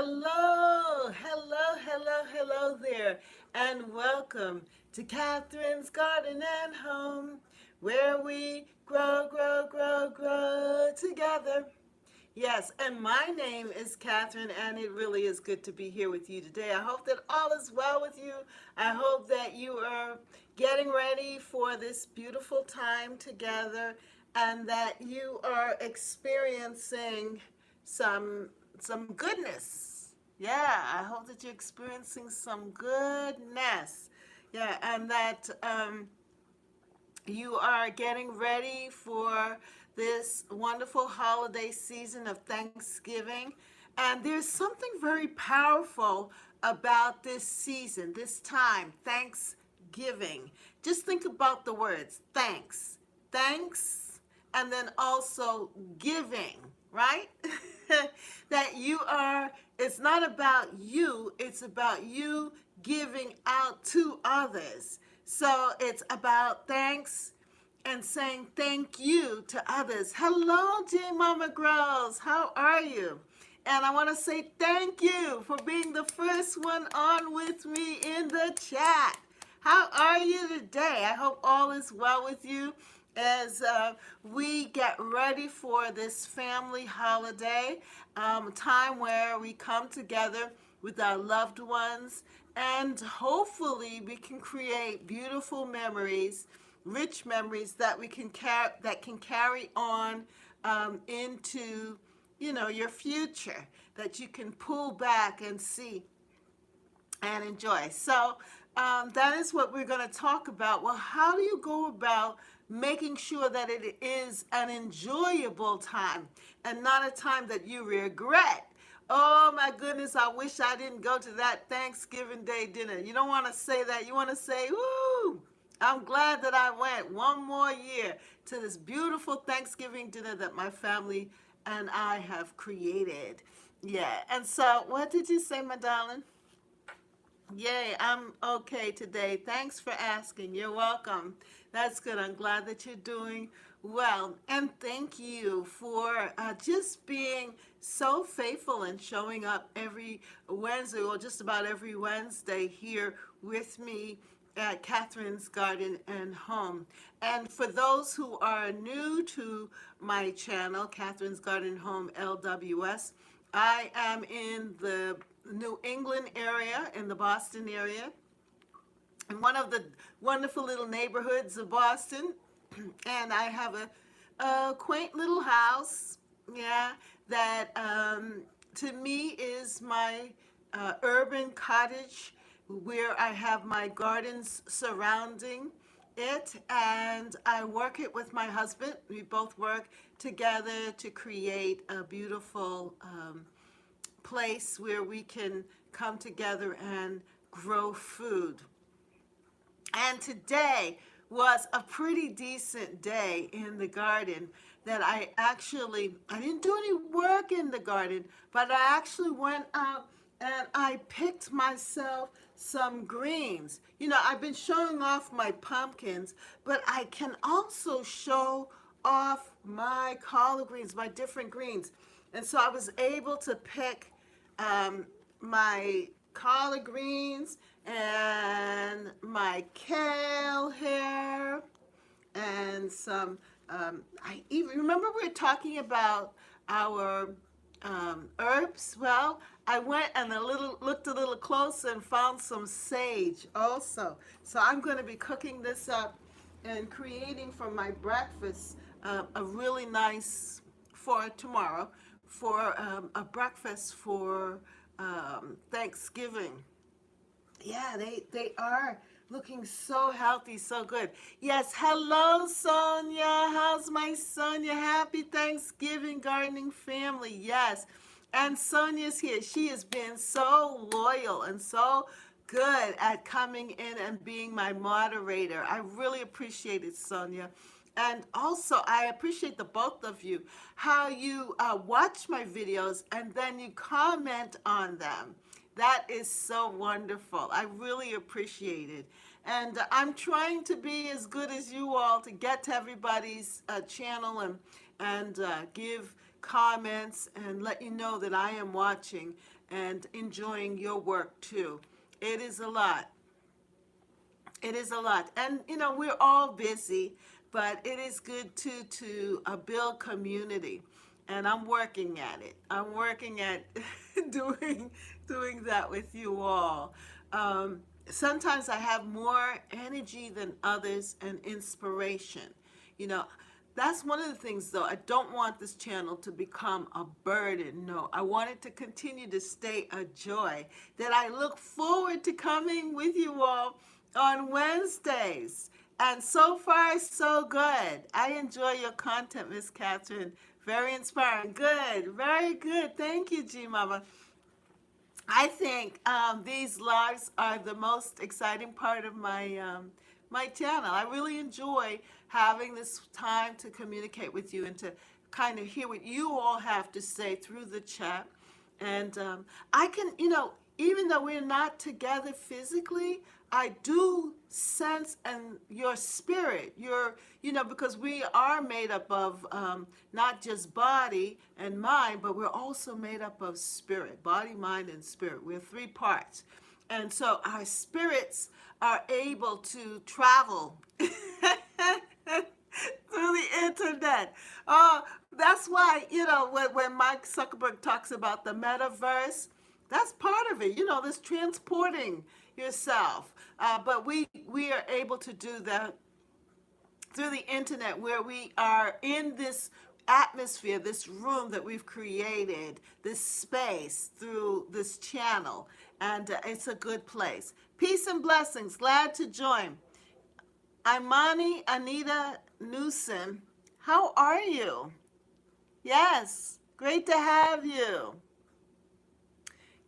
Hello, hello, hello, hello there, and welcome to Catherine's Garden and Home, where we grow, grow, grow, grow together. Yes, and my name is Catherine, and it really is good to be here with you today. I hope that all is well with you. I hope that you are getting ready for this beautiful time together, and that you are experiencing some some goodness. Yeah, I hope that you're experiencing some goodness. Yeah, and that you are getting ready for this wonderful holiday season of Thanksgiving. And there's something very powerful about this season, this time, Thanksgiving. Just think about the words thanks, thanks, and then also giving, right? That you are, it's not about you, it's about you giving out to others. So it's about thanks and saying thank you to others. Hello, dear Mama Grows. How are you? And I want to say thank you for being the first one on with me in the chat. How are you today? I hope all is well with you as we get ready for this family holiday, time where we come together with our loved ones, and hopefully we can create beautiful memories, rich memories that we can carry on into your future, that you can pull back and see and enjoy. So that is what we're going to talk about. Well, how do you go about making sure that it is an enjoyable time and not a time that you regret? Oh my goodness, I wish I didn't go to that Thanksgiving Day dinner. You don't want to say that. You want to say, woo, I'm glad that I went one more year to this beautiful Thanksgiving dinner that my family and I have created. Yeah, and so what did you say, my darling? Yay, I'm okay today. Thanks for asking. You're welcome. That's good. I'm glad that you're doing well. And thank you for just being so faithful and showing up every Wednesday, or just about every Wednesday, here with me at Catherine's Garden and Home. And for those who are new to my channel, Catherine's Garden Home LWS, I am in the New England area, in the Boston area, in one of the wonderful little neighborhoods of Boston. And I have a quaint little house, yeah, that to me is my urban cottage, where I have my gardens surrounding it, and I work it with my husband. We both work together to create a beautiful place where we can come together and grow food. And today was a pretty decent day in the garden, that I didn't do any work in the garden, but I actually went out and I picked myself some greens. I've been showing off my pumpkins, but I can also show off my collard greens, my different greens. And so I was able to pick my collard greens and my kale here, and some I even remember we were talking about our herbs. Well, I went and looked a little closer and found some sage also. So I'm going to be cooking this up and creating for my breakfast a really nice, for tomorrow, for a breakfast for Thanksgiving. Yeah, they are looking so healthy, so good. Yes, hello, Sonia. How's my Sonia? Happy Thanksgiving, gardening family. Yes, and Sonia's here. She has been so loyal and so good at coming in and being my moderator. I really appreciate it, Sonia. And also, I appreciate the both of you, how you watch my videos and then you comment on them. That is so wonderful. I really appreciate it. And I'm trying to be as good as you all to get to everybody's channel and give comments and let you know that I am watching and enjoying your work too. It is a lot. It is a lot. And we're all busy, but it is good to build community. And I'm working at it. I'm working at doing doing that with you all. Sometimes I have more energy than others and inspiration. You know, that's one of the things, though. I don't want this channel to become a burden. No, I want it to continue to stay a joy. That I look forward to coming with you all on Wednesdays. And so far, so good. I enjoy your content, Miss Catherine. Very inspiring. Good. Very good. Thank you, G Mama. I think these lives are the most exciting part of my channel. I really enjoy having this time to communicate with you and to kind of hear what you all have to say through the chat. And I can, even though we're not together physically, I do sense and your spirit, because we are made up of not just body and mind, but we're also made up of spirit, body, mind, and spirit. We're three parts. And so our spirits are able to travel through the internet. That's why, when Mike Zuckerberg talks about the metaverse, that's part of it, this transporting yourself. But we are able to do that through the internet, where we are in this atmosphere, this room that we've created, this space through this channel. And it's a good place. Peace and blessings. Glad to join. Imani Anita Newsom, how are you? Yes, great to have you.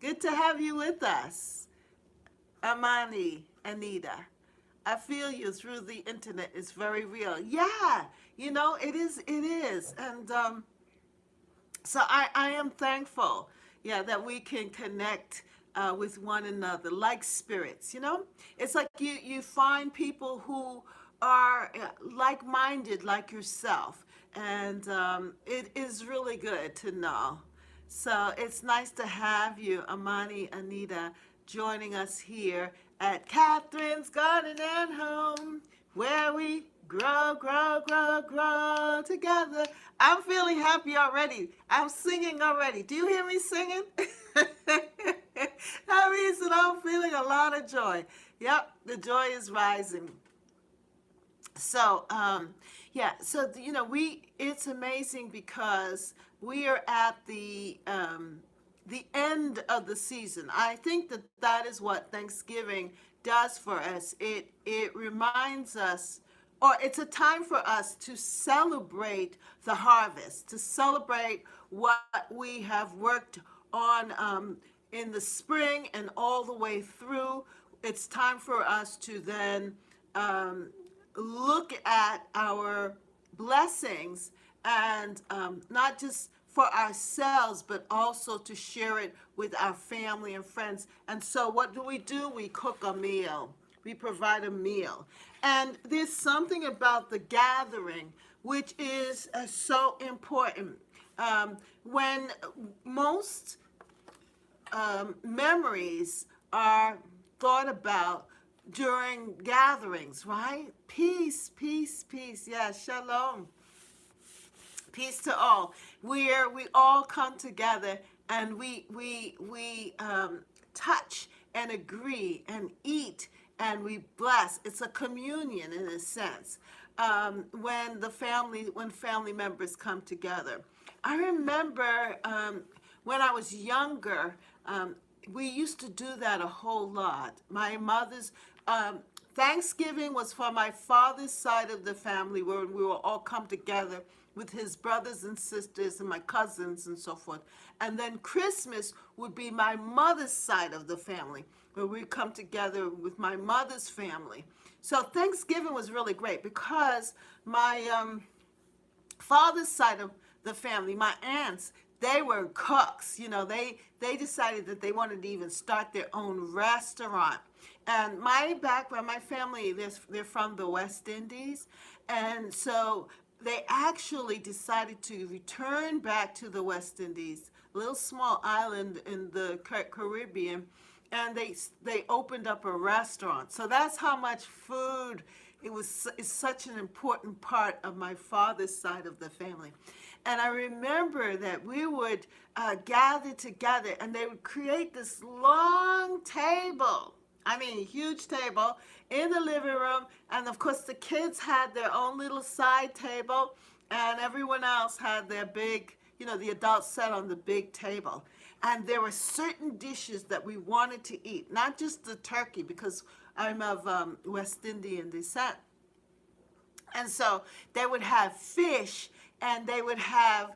Good to have you with us. Amani, Anita, I feel you through the internet. It's very real. Yeah, it is. And so I am thankful, that we can connect with one another like spirits, It's like you find people who are like-minded like yourself. And it is really good to know. So it's nice to have you, Amani Anita, joining us here at Catherine's Garden and Home, where we grow, grow, grow, grow together. I'm feeling happy already. I'm singing already. Do you hear me singing? That means that I'm feeling a lot of joy. Yep, the joy is rising. So, it's amazing because we are at the end of the season. I think that is what Thanksgiving does for us. It reminds us, or it's a time for us to celebrate the harvest, to celebrate what we have worked on in the spring and all the way through. It's time for us to then look at our blessings and not just for ourselves, but also to share it with our family and friends. And so what do? We cook a meal. We provide a meal. And there's something about the gathering which is so important. When most memories are thought about during gatherings, right? Peace, peace, peace. Yeah, shalom. Peace to all. Where we all come together and we touch and agree and eat and we bless. It's a communion in a sense. When family members come together. I remember when I was younger, we used to do that a whole lot. My mother's Thanksgiving was for my father's side of the family, where we will all come together with his brothers and sisters and my cousins and so forth. And then Christmas would be my mother's side of the family, where we come together with my mother's family. So Thanksgiving was really great because my father's side of the family, my aunts, they were cooks. They decided that they wanted to even start their own restaurant. And my background, my family, they're from the West Indies. And so they actually decided to return back to the West Indies, a little small island in the Caribbean, and they opened up a restaurant. So that's how much food it was. It's such an important part of my father's side of the family. And I remember that we would gather together, and they would create this long table. I mean, a huge table in the living room. And of course, the kids had their own little side table, and everyone else had their big, the adults sat on the big table. And there were certain dishes that we wanted to eat, not just the turkey, because I'm of West Indian descent. And so they would have fish, and they would have,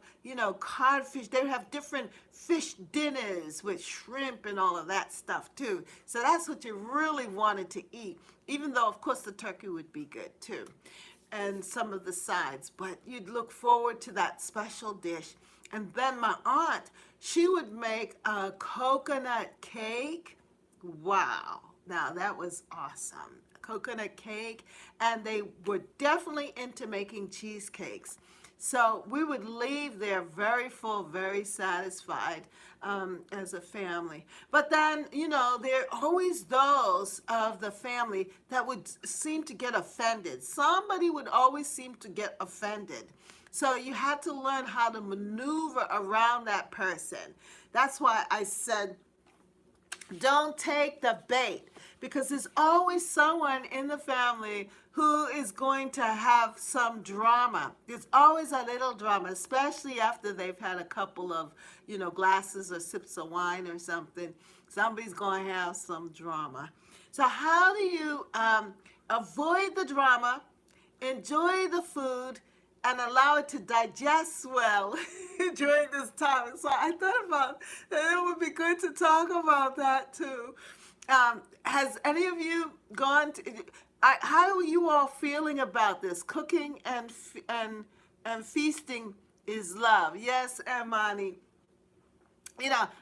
codfish. They would have different fish dinners with shrimp and all of that stuff too. So that's what you really wanted to eat, even though, of course, the turkey would be good too, and some of the sides. But you'd look forward to that special dish. And then my aunt, she would make a coconut cake. Wow. Now that was awesome. Coconut cake. And they were definitely into making cheesecakes. So we would leave there very full, very satisfied as a family. But then, there are always those of the family that would seem to get offended. Somebody would always seem to get offended. So you had to learn how to maneuver around that person. That's why I said, don't take the bait, because there's always someone in the family who is going to have some drama. There's always a little drama, especially after they've had a couple of, glasses or sips of wine or something. Somebody's going to have some drama. So how do you avoid the drama, enjoy the food, and allow it to digest well during this time? So I thought about that it would be good to talk about that too. Has any of you gone to, how are you all feeling about this? Cooking and feasting is love. Yes, Amani.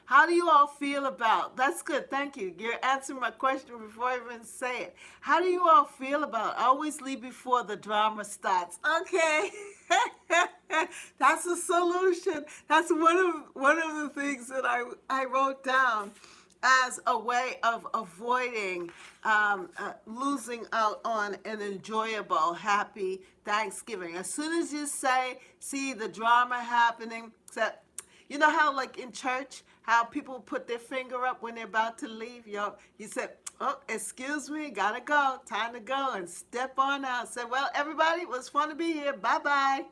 How do you all feel about? That's good. Thank you. You're answering my question before I even say it. How do you all feel about always leave before the drama starts? Okay. That's a solution. That's one of the things that I wrote down as a way of avoiding losing out on an enjoyable, happy Thanksgiving. As soon as you see the drama happening, you know how, like in church, how people put their finger up when they're about to leave? You said, oh, excuse me, gotta go, time to go, and step on out. Say, well, everybody, it was fun to be here. Bye-bye.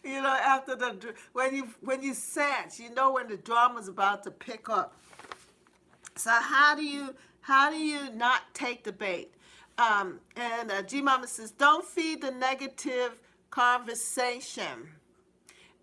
After when you sense, when the drama's about to pick up. So how do you not take the bait? And G Mama says, don't feed the negative conversation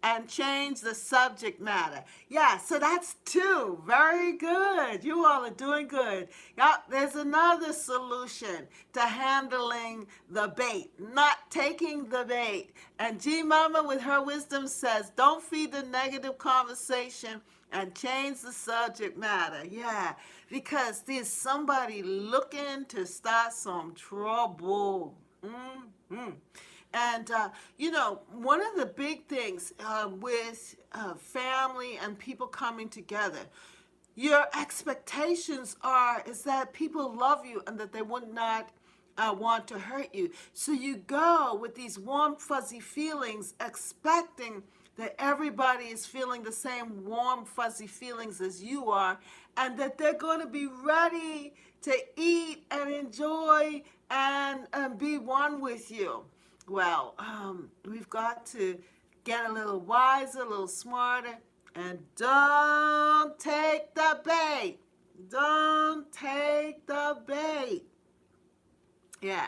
and change the subject matter. Yeah, so that's two. Very good. You all are doing good. Yeah, there's another solution to handling the bait, not taking the bait. And G Mama with her wisdom says, don't feed the negative conversation and change the subject matter. Yeah, because there's somebody looking to start some trouble. Mm-hmm. And, one of the big things with family and people coming together, your expectations is that people love you and that they would not want to hurt you. So you go with these warm, fuzzy feelings, expecting that everybody is feeling the same warm, fuzzy feelings as you are, and that they're going to be ready to eat and enjoy and be one with you. Well, we've got to get a little wiser, a little smarter, and don't take the bait. Don't take the bait. Yeah.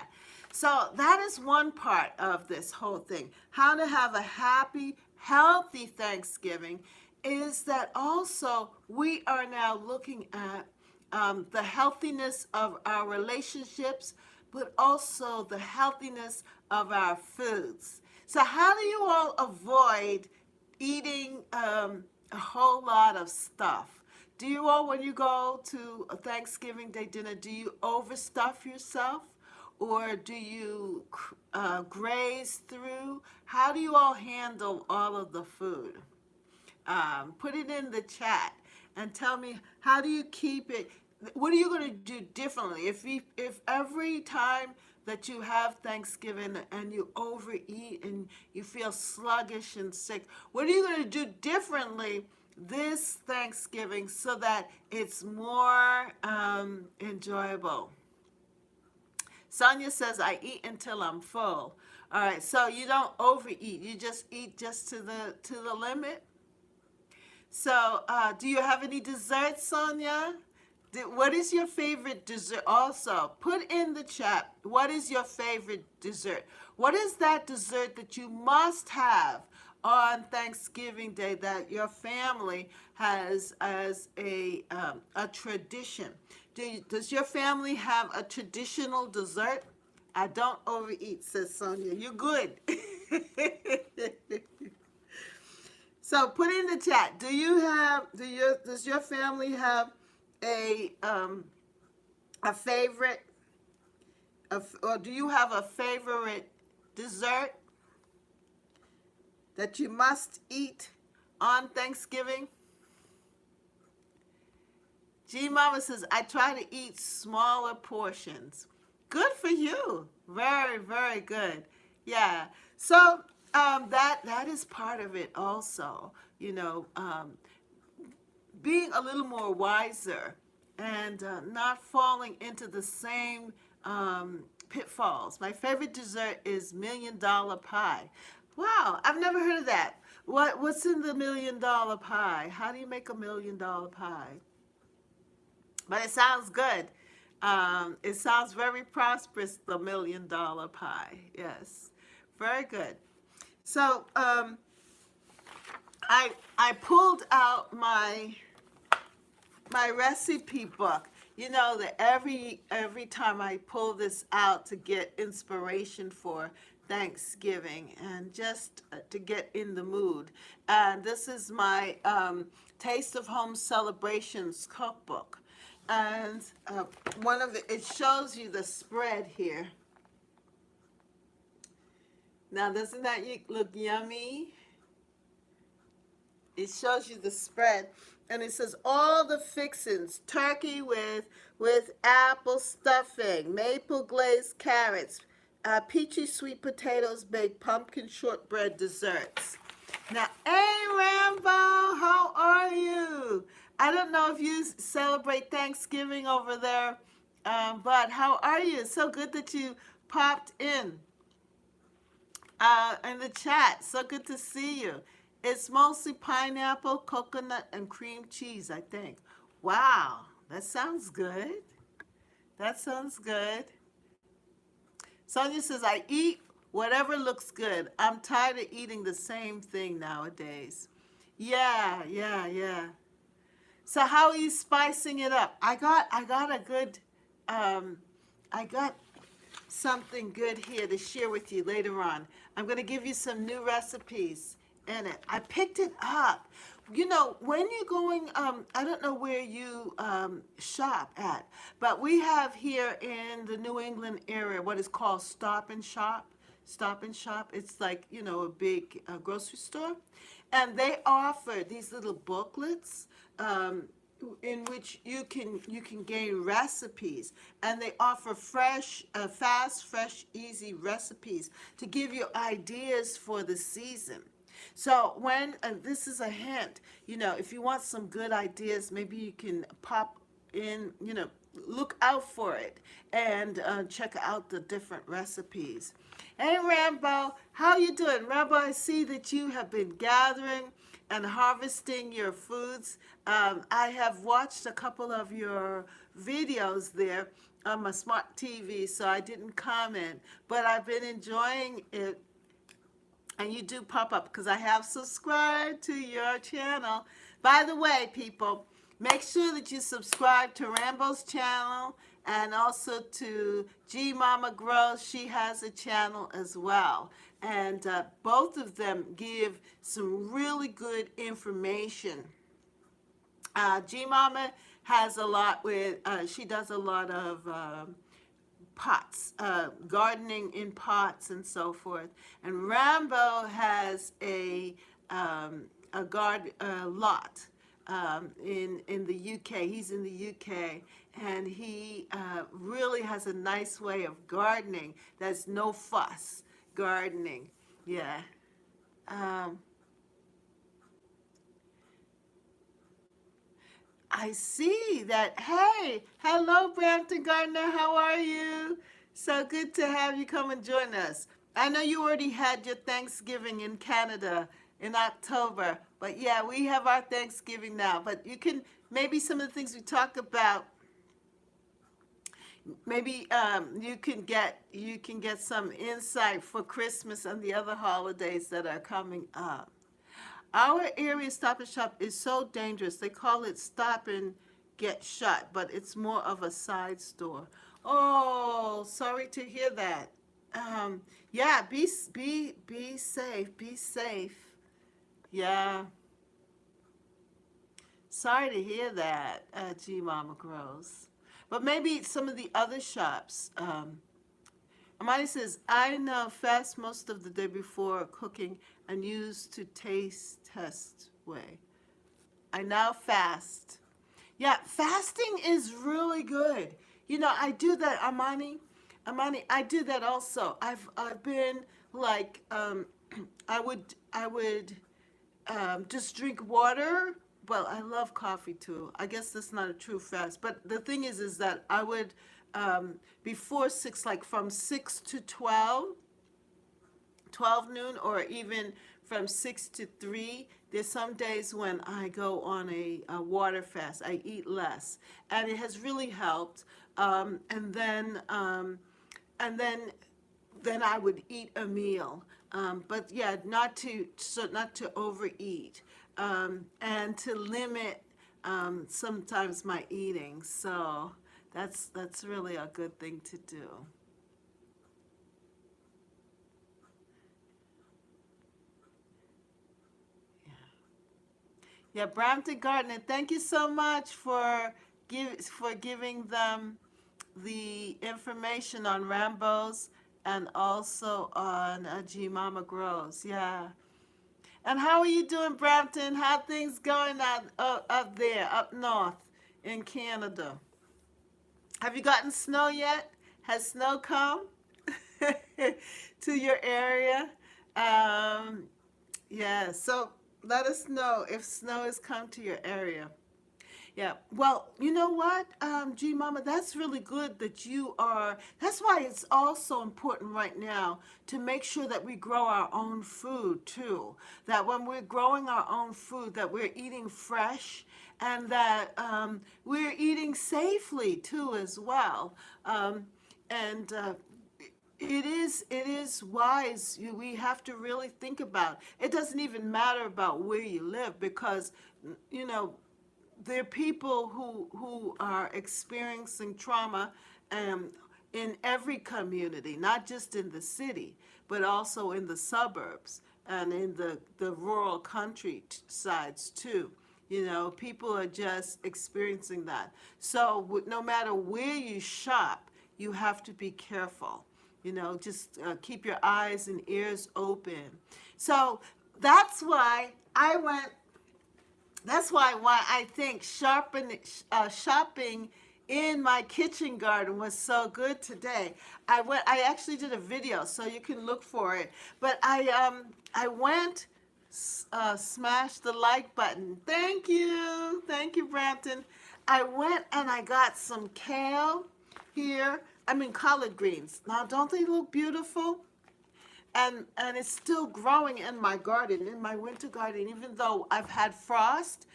So that is one part of this whole thing. How to have a happy, healthy Thanksgiving is that also we are now looking at the healthiness of our relationships, but also the healthiness of our foods. So how do you all avoid eating a whole lot of stuff? Do you all, when you go to a Thanksgiving Day dinner, do you overstuff yourself? or do you graze through? How do you all handle all of the food? Put it in the chat and tell me, how do you keep it? What are you going to do differently if every time that you have Thanksgiving and you overeat and you feel sluggish and sick, what are you going to do differently this Thanksgiving so that it's more enjoyable? Sonia says, I eat until I'm full. All right, so you don't overeat. You just eat just to the limit. So, do you have any desserts, Sonia? What is your favorite dessert? Also, put in the chat, what is your favorite dessert? What is that dessert that you must have on Thanksgiving Day that your family has as a tradition? Does your family have a traditional dessert? I don't overeat, says Sonia. You're good. So put in the chat. Does your family have a favorite, or do you have a favorite dessert that you must eat on Thanksgiving? G Mama says, I try to eat smaller portions. Good for you. Very, very good. Yeah. So that is part of it also. Being a little more wiser and not falling into the same pitfalls. My favorite dessert is $1,000,000 pie. Wow, I've never heard of that. What's in the $1,000,000 pie? How do you make a $1,000,000 pie? But it sounds good. It sounds very prosperous, the $1,000,000 pie. Yes, very good. So I pulled out my recipe book. You know that every time I pull this out to get inspiration for Thanksgiving and just to get in the mood. And this is my Taste of Home Celebrations cookbook. And it shows you the spread here. Now, doesn't that look yummy? It shows you the spread, and it says all the fixings: turkey with apple stuffing, maple glazed carrots, peachy sweet potatoes, baked pumpkin shortbread desserts. Now, hey Rambo, how are you? I don't know if you celebrate Thanksgiving over there, but how are you? It's so good that you popped in the chat. So good to see you. It's mostly pineapple, coconut, and cream cheese, I think. Wow, that sounds good. That sounds good. Sonia says, I eat whatever looks good. I'm tired of eating the same thing nowadays. Yeah. So how are you spicing it up? I got a good, I got something good here to share with you later on. I'm going to give you some new recipes in it. I picked it up. When you're going, I don't know where you shop at, but we have here in the New England area what is called Stop and Shop. Stop and Shop. It's like, a big grocery store. And they offer these little booklets in which you can gain recipes, and they offer fast, fresh, easy recipes to give you ideas for the season. So this is a hint, if you want some good ideas, maybe you can pop in, look out for it and check out the different recipes. Hey Rambo, how you doing? Rambo, I see that you have been gathering and harvesting your foods. I have watched a couple of your videos there on my smart TV, so I didn't comment, but I've been enjoying it. And you do pop up because I have subscribed to your channel. By the way, people, make sure that you subscribe to Rambo's channel and also to G Mama Grows. She has a channel as well. And both of them give some really good information. G Mama has a lot she does a lot of pots, gardening in pots and so forth. And Rambo has a lot in the UK. He's in the UK, and he really has a nice way of gardening. There's no fuss gardening. Yeah. Um, I see that. Hey, hello, Brampton Gardner. How are you? So good to have you come and join us. I know you already had your Thanksgiving in Canada in October, but yeah, we have our Thanksgiving now. But you can maybe some of the things we talk about. Maybe you can get some insight for Christmas and the other holidays that are coming up. Our area Stop and Shop is so dangerous. They call it Stop and Get Shut, but it's more of a side store. Oh, sorry to hear that. Yeah, be safe. Be safe. Yeah, sorry to hear that, G Mama Grows. But maybe some of the other shops. Amani says, I now fast most of the day before cooking and use to taste test way. I now fast. Yeah, fasting is really good. You know, I do that, Amani. Amani, I do that also. I've been like I would just drink water. Well, I love coffee too. I guess that's not a true fast. But the thing is that I would before 6, like from 6 to 12 noon, or even from 6 to 3. There's some days when I go on a water fast. I eat less, and it has really helped. And then I would eat a meal. But yeah, not to overeat, and to limit sometimes my eating. So that's really a good thing to do. Yeah, Brampton Gardner, thank you so much for giving them the information on Rambo's and also on G Mama Grows. Yeah. And how are you doing, Brampton? How things going up there, up north in Canada? Have you gotten snow yet? Has snow come to your area? Um, yeah, so let us know if snow has come to your area. Yeah, well, you know what, G Mama, that's really good that you are. That's why it's also important right now to make sure that we grow our own food too. That when we're growing our own food, that we're eating fresh, and that we're eating safely too as well. And it is wise. We have to really think about. It doesn't even matter about where you live, because you know there are people who are experiencing trauma, in every community, not just in the city, but also in the suburbs and in the rural country sides too. You know, people are just experiencing that. So no matter where you shop, you have to be careful. You know, just keep your eyes and ears open. So that's why I went why I think shopping in my kitchen garden was so good today. I actually did a video, so you can look for it. But I went, smashed the like button. Thank you, Brampton. I went and I got some kale here. I mean collard greens. Now, don't they look beautiful? And it's still growing in my garden, in my winter garden. Even though I've had frost,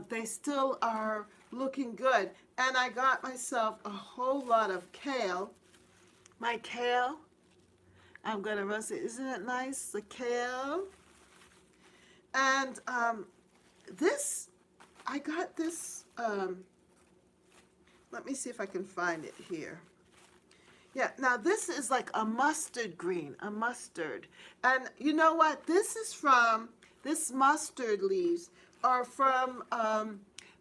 they still are looking good. And I got myself a whole lot of kale. My kale, I'm gonna roast it. Isn't it nice, the kale? And this, I got this, let me see if I can find it here. Yeah, now this is like a mustard green, a mustard. And you know what? This mustard leaves are from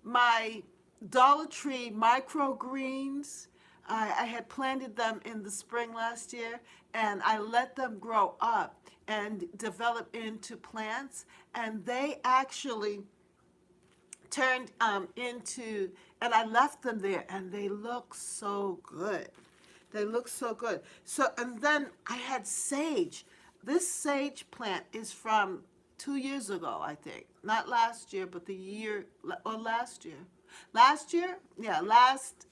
my Dollar Tree microgreens. I had planted them in the spring last year, and I let them grow up and develop into plants, and they actually turned into, and I left them there, and they look so good. They look so good. So, and then I had sage. This sage plant is from 2 years ago, I think. Not last year, but the year, or last year. Last year? Yeah, last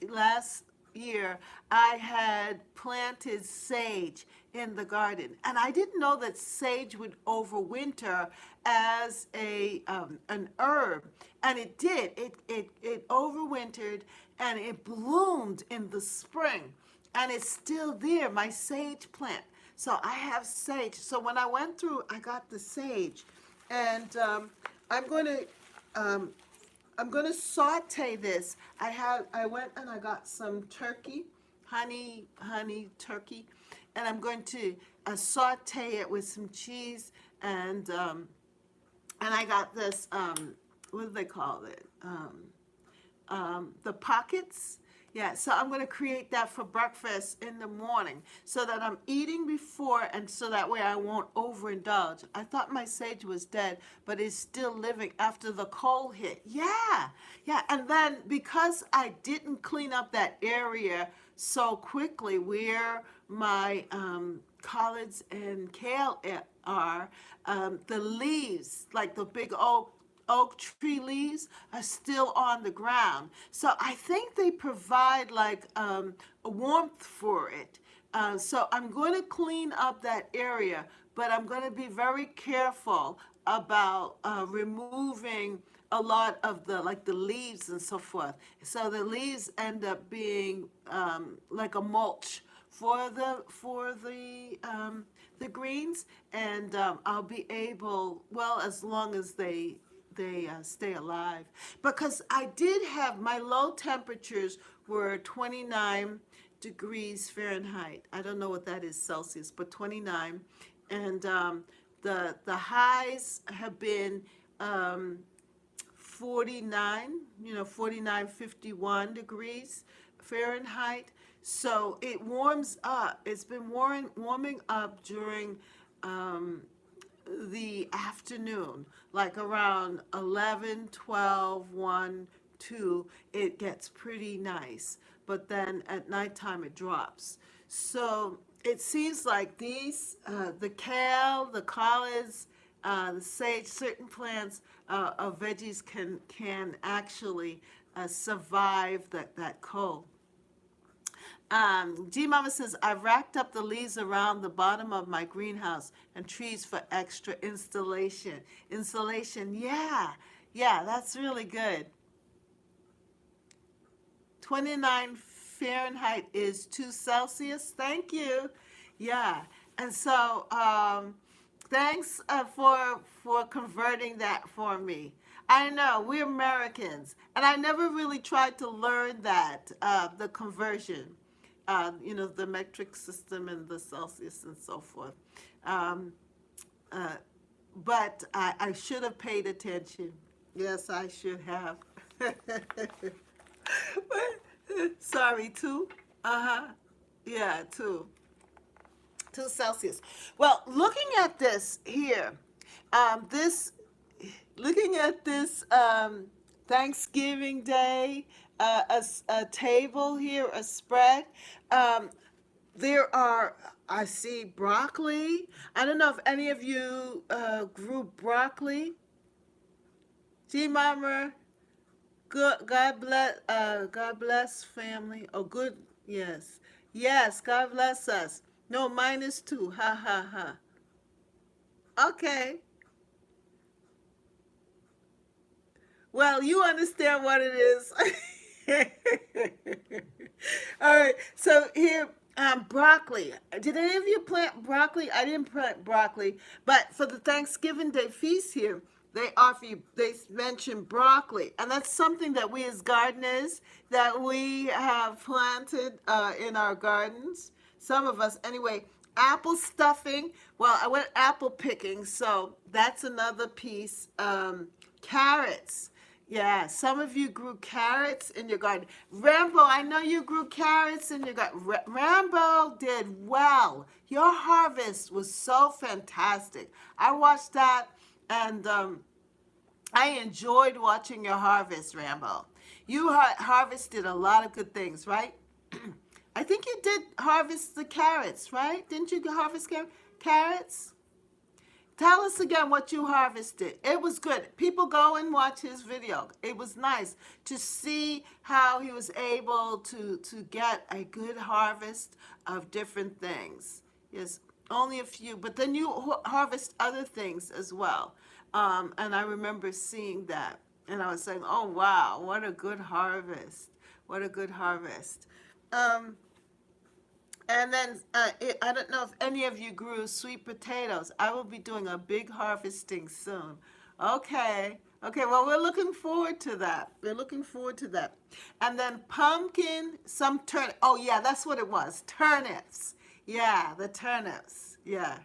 year I had planted sage in the garden, and I didn't know that sage would overwinter as a an herb, and it did. It overwintered, and it bloomed in the spring, and it's still there. My sage plant. So I have sage. So when I went through, I got the sage, and I'm going to um, I'm gonna saute this. I went and I got some turkey, honey turkey, and I'm going to saute it with some cheese, and I got this what do they call it? The pockets. Yeah, so I'm going to create that for breakfast in the morning so that I'm eating before, and so that way I won't overindulge. I thought my sage was dead, but it's still living after the cold hit. Yeah, yeah. And then because I didn't clean up that area so quickly where my collards and kale are, the leaves, like the big oak tree leaves, are still on the ground. So I think they provide like a warmth for it. So I'm going to clean up that area, but I'm going to be very careful about removing a lot of the like the leaves and so forth. So the leaves end up being like a mulch for the greens, and I'll be able, well, as long as they stay alive, because I did have my low temperatures were 29 degrees Fahrenheit. I don't know what that is Celsius, but 29, and the highs have been 49, 49, 51 degrees Fahrenheit. So it warms up. It's been warming up during the afternoon, like around 11, 12, 1, 2, it gets pretty nice. But then at nighttime it drops. So it seems like the kale, the collards, the sage, certain plants of veggies can actually survive that cold. G Mama says, I've racked up the leaves around the bottom of my greenhouse and trees for extra installation. Insulation, yeah, yeah, that's really good. 29 Fahrenheit is 2 Celsius. Thank you. Yeah, and so thanks for converting that for me. I know we're Americans, and I never really tried to learn that the conversion, the metric system and the Celsius and so forth. Um, uh, but I should have paid attention. Yes, I should have. Sorry, two. Uh huh. Yeah, two. 2 Celsius. Well, looking at this here, this looking at this Thanksgiving Day, a table here, a spread. Um, there are, I see broccoli. I don't know if any of you grew broccoli. G Mama, good. God bless family. Oh, good. Yes, yes. God bless us. No, -2. Ha ha ha. Okay. Well, you understand what it is. All right. So here, broccoli. Did any of you plant broccoli? I didn't plant broccoli, but for the Thanksgiving Day feast here, they offer you. They mention broccoli, and that's something that we as gardeners that we have planted in our gardens. Some of us, anyway. Apple stuffing. Well, I went apple picking, so that's another piece. Carrots. Yeah, some of you grew carrots in your garden. Rambo, I know you grew carrots in your garden. Rambo did well. Your harvest was so fantastic. I watched that, and I enjoyed watching your harvest, Rambo. You harvested a lot of good things, right? I think you did harvest the carrots, right? Didn't you harvest carrots? Tell us again what you harvested. It was good. People go and watch his video. It was nice to see how he was able to get a good harvest of different things. Yes, only a few, but then you harvest other things as well. And I remember seeing that, and I was saying, "Oh wow, what a good harvest! What a good harvest!" Um, and then I don't know if any of you grew sweet potatoes. I will be doing a big harvesting soon. Okay. Okay, well, we're looking forward to that. We're looking forward to that. And then pumpkin, some turnip. Oh, yeah, that's what it was. Turnips. Yeah, the turnips. Yeah.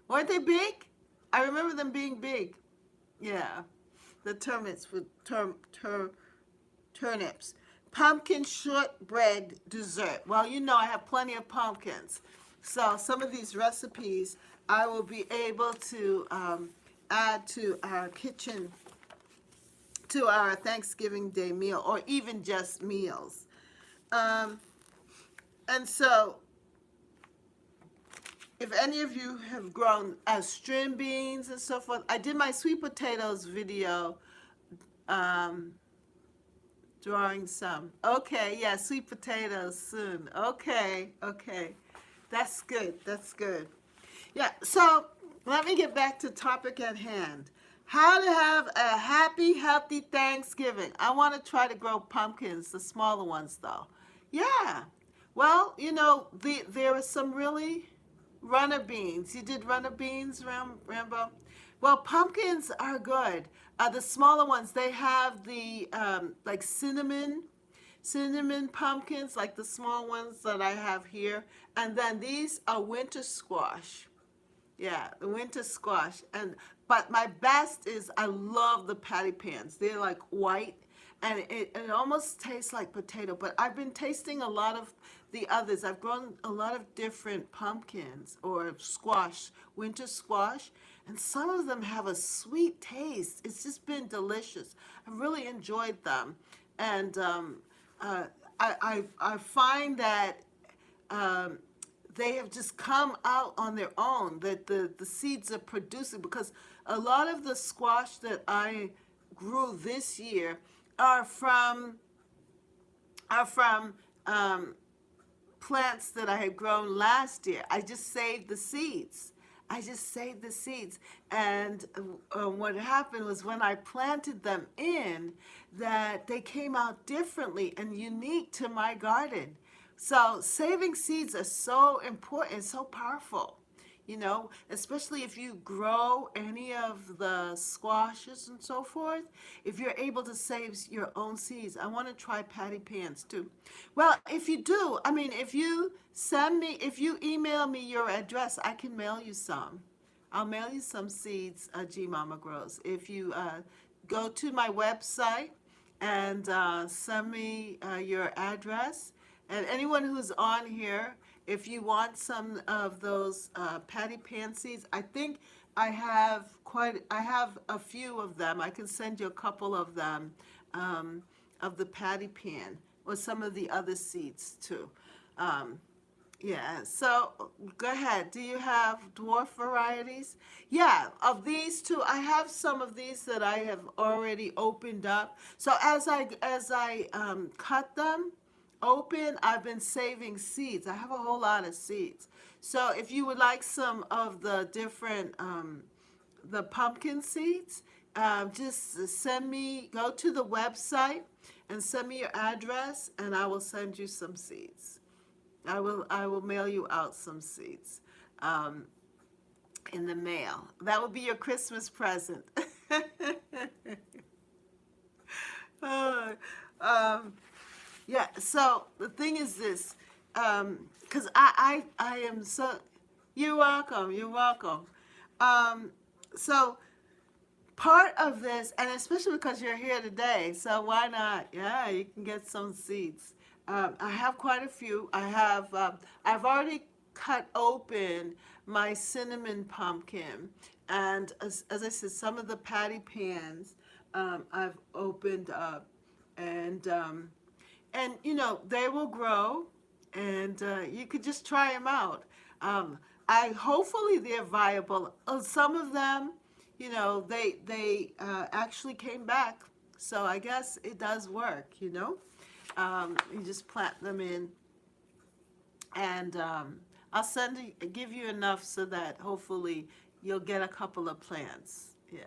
Weren't they big? I remember them being big. Yeah. The turnips with turnips. Pumpkin shortbread dessert. Well, you know I have plenty of pumpkins. So some of these recipes I will be able to add to our kitchen, to our Thanksgiving Day meal, or even just meals. Um, and so if any of you have grown string beans and so forth, I did my sweet potatoes video. Um, Drawing some. Okay, yeah, sweet potatoes soon. Okay, okay. That's good. That's good. Yeah, so let me get back to topic at hand. How to have a happy, healthy Thanksgiving. I want to try to grow pumpkins, the smaller ones though. Yeah. Well, there are some really runner beans. You did runner beans, Rambo? Well, pumpkins are good. The smaller ones, they have the like cinnamon pumpkins, like the small ones that I have here. And then these are winter squash. Yeah, the winter squash. But my best is I love the patty pans. They're like white, and it almost tastes like potato. But I've been tasting a lot of the others. I've grown a lot of different pumpkins or squash, winter squash, and some of them have a sweet taste. It's just been delicious. I really enjoyed them, and I find that um, they have just come out on their own, that the seeds are producing, because a lot of the squash that I grew this year are from plants that I had grown last year. I just saved the seeds. I just saved the seeds. And what happened was when I planted them in, that they came out differently and unique to my garden. So saving seeds are so important, so powerful, especially if you grow any of the squashes and so forth. If you're able to save your own seeds, I want to try patty pans too. Well, if you do, I mean, if you email me your address, I can mail you some. I'll mail you some seeds, G Mama Grows. If you go to my website and send me your address, and anyone who's on here, if you want some of those patty pan seeds, I think I have a few of them. I can send you a couple of them, of the patty pan, or some of the other seeds too. Yeah, so go ahead. Do you have dwarf varieties? Yeah, of these two, I have some of these that I have already opened up. So as I cut them open, I've been saving seeds. I have a whole lot of seeds. So if you would like some of the different the pumpkin seeds, just go to the website and send me your address, and I will send you some seeds. I will mail you out some seeds in the mail. That will be your Christmas present. Oh, yeah. So the thing is this, because I am so. You're welcome. You're welcome. So part of this, and especially because you're here today, so why not? Yeah, you can get some seeds. I have quite a few. I've already cut open my cinnamon pumpkin, and as I said, some of the patty pans I've opened up, and they will grow, and you could just try them out. I hopefully they're viable. Some of them, they actually came back, so I guess it does work. You just plant them in, and I'll give you enough so that hopefully you'll get a couple of plants. Yeah,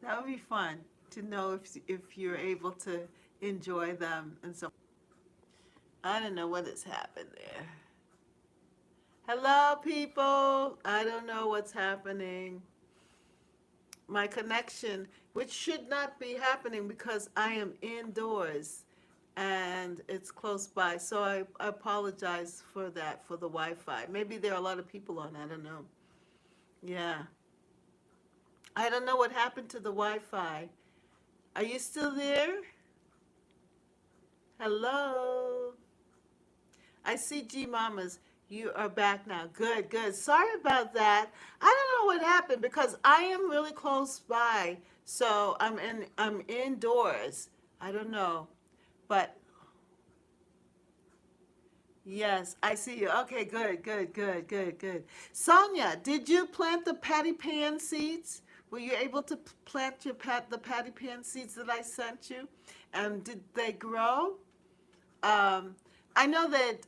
that would be fun to know if you're able to enjoy them and so. I don't know what has happened there. Hello, people. I don't know what's happening. My connection, which should not be happening because I am indoors and it's close by. So I apologize for that, for the Wi-Fi. Maybe there are a lot of people on. I don't know. Yeah. I don't know what happened to the Wi-Fi. Are you still there? Hello. I see G Mamas. You are back now. Good, good. Sorry about that. I don't know what happened because I am really close by. So I'm indoors. I don't know. But yes, I see you. Okay, good, good, good, good, good. Sonia, did you plant the patty pan seeds? Were you able to plant the patty pan seeds that I sent you? And did they grow? I know that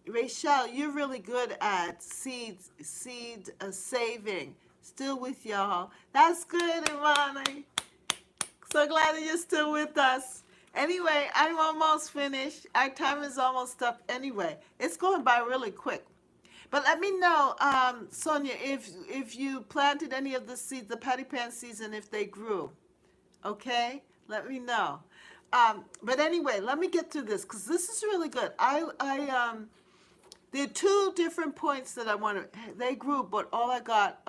Rachel, you're really good at seed saving. Still with y'all. That's good, Imani. So glad that you're still with us. Anyway, I'm almost finished. Our time is almost up anyway. It's going by really quick. But let me know, Sonia, if you planted any of the seeds, the patty pan seeds, and if they grew. Okay? Let me know. But anyway, let me get through this because this is really good. There are two different points that I want to. They grew, but all I got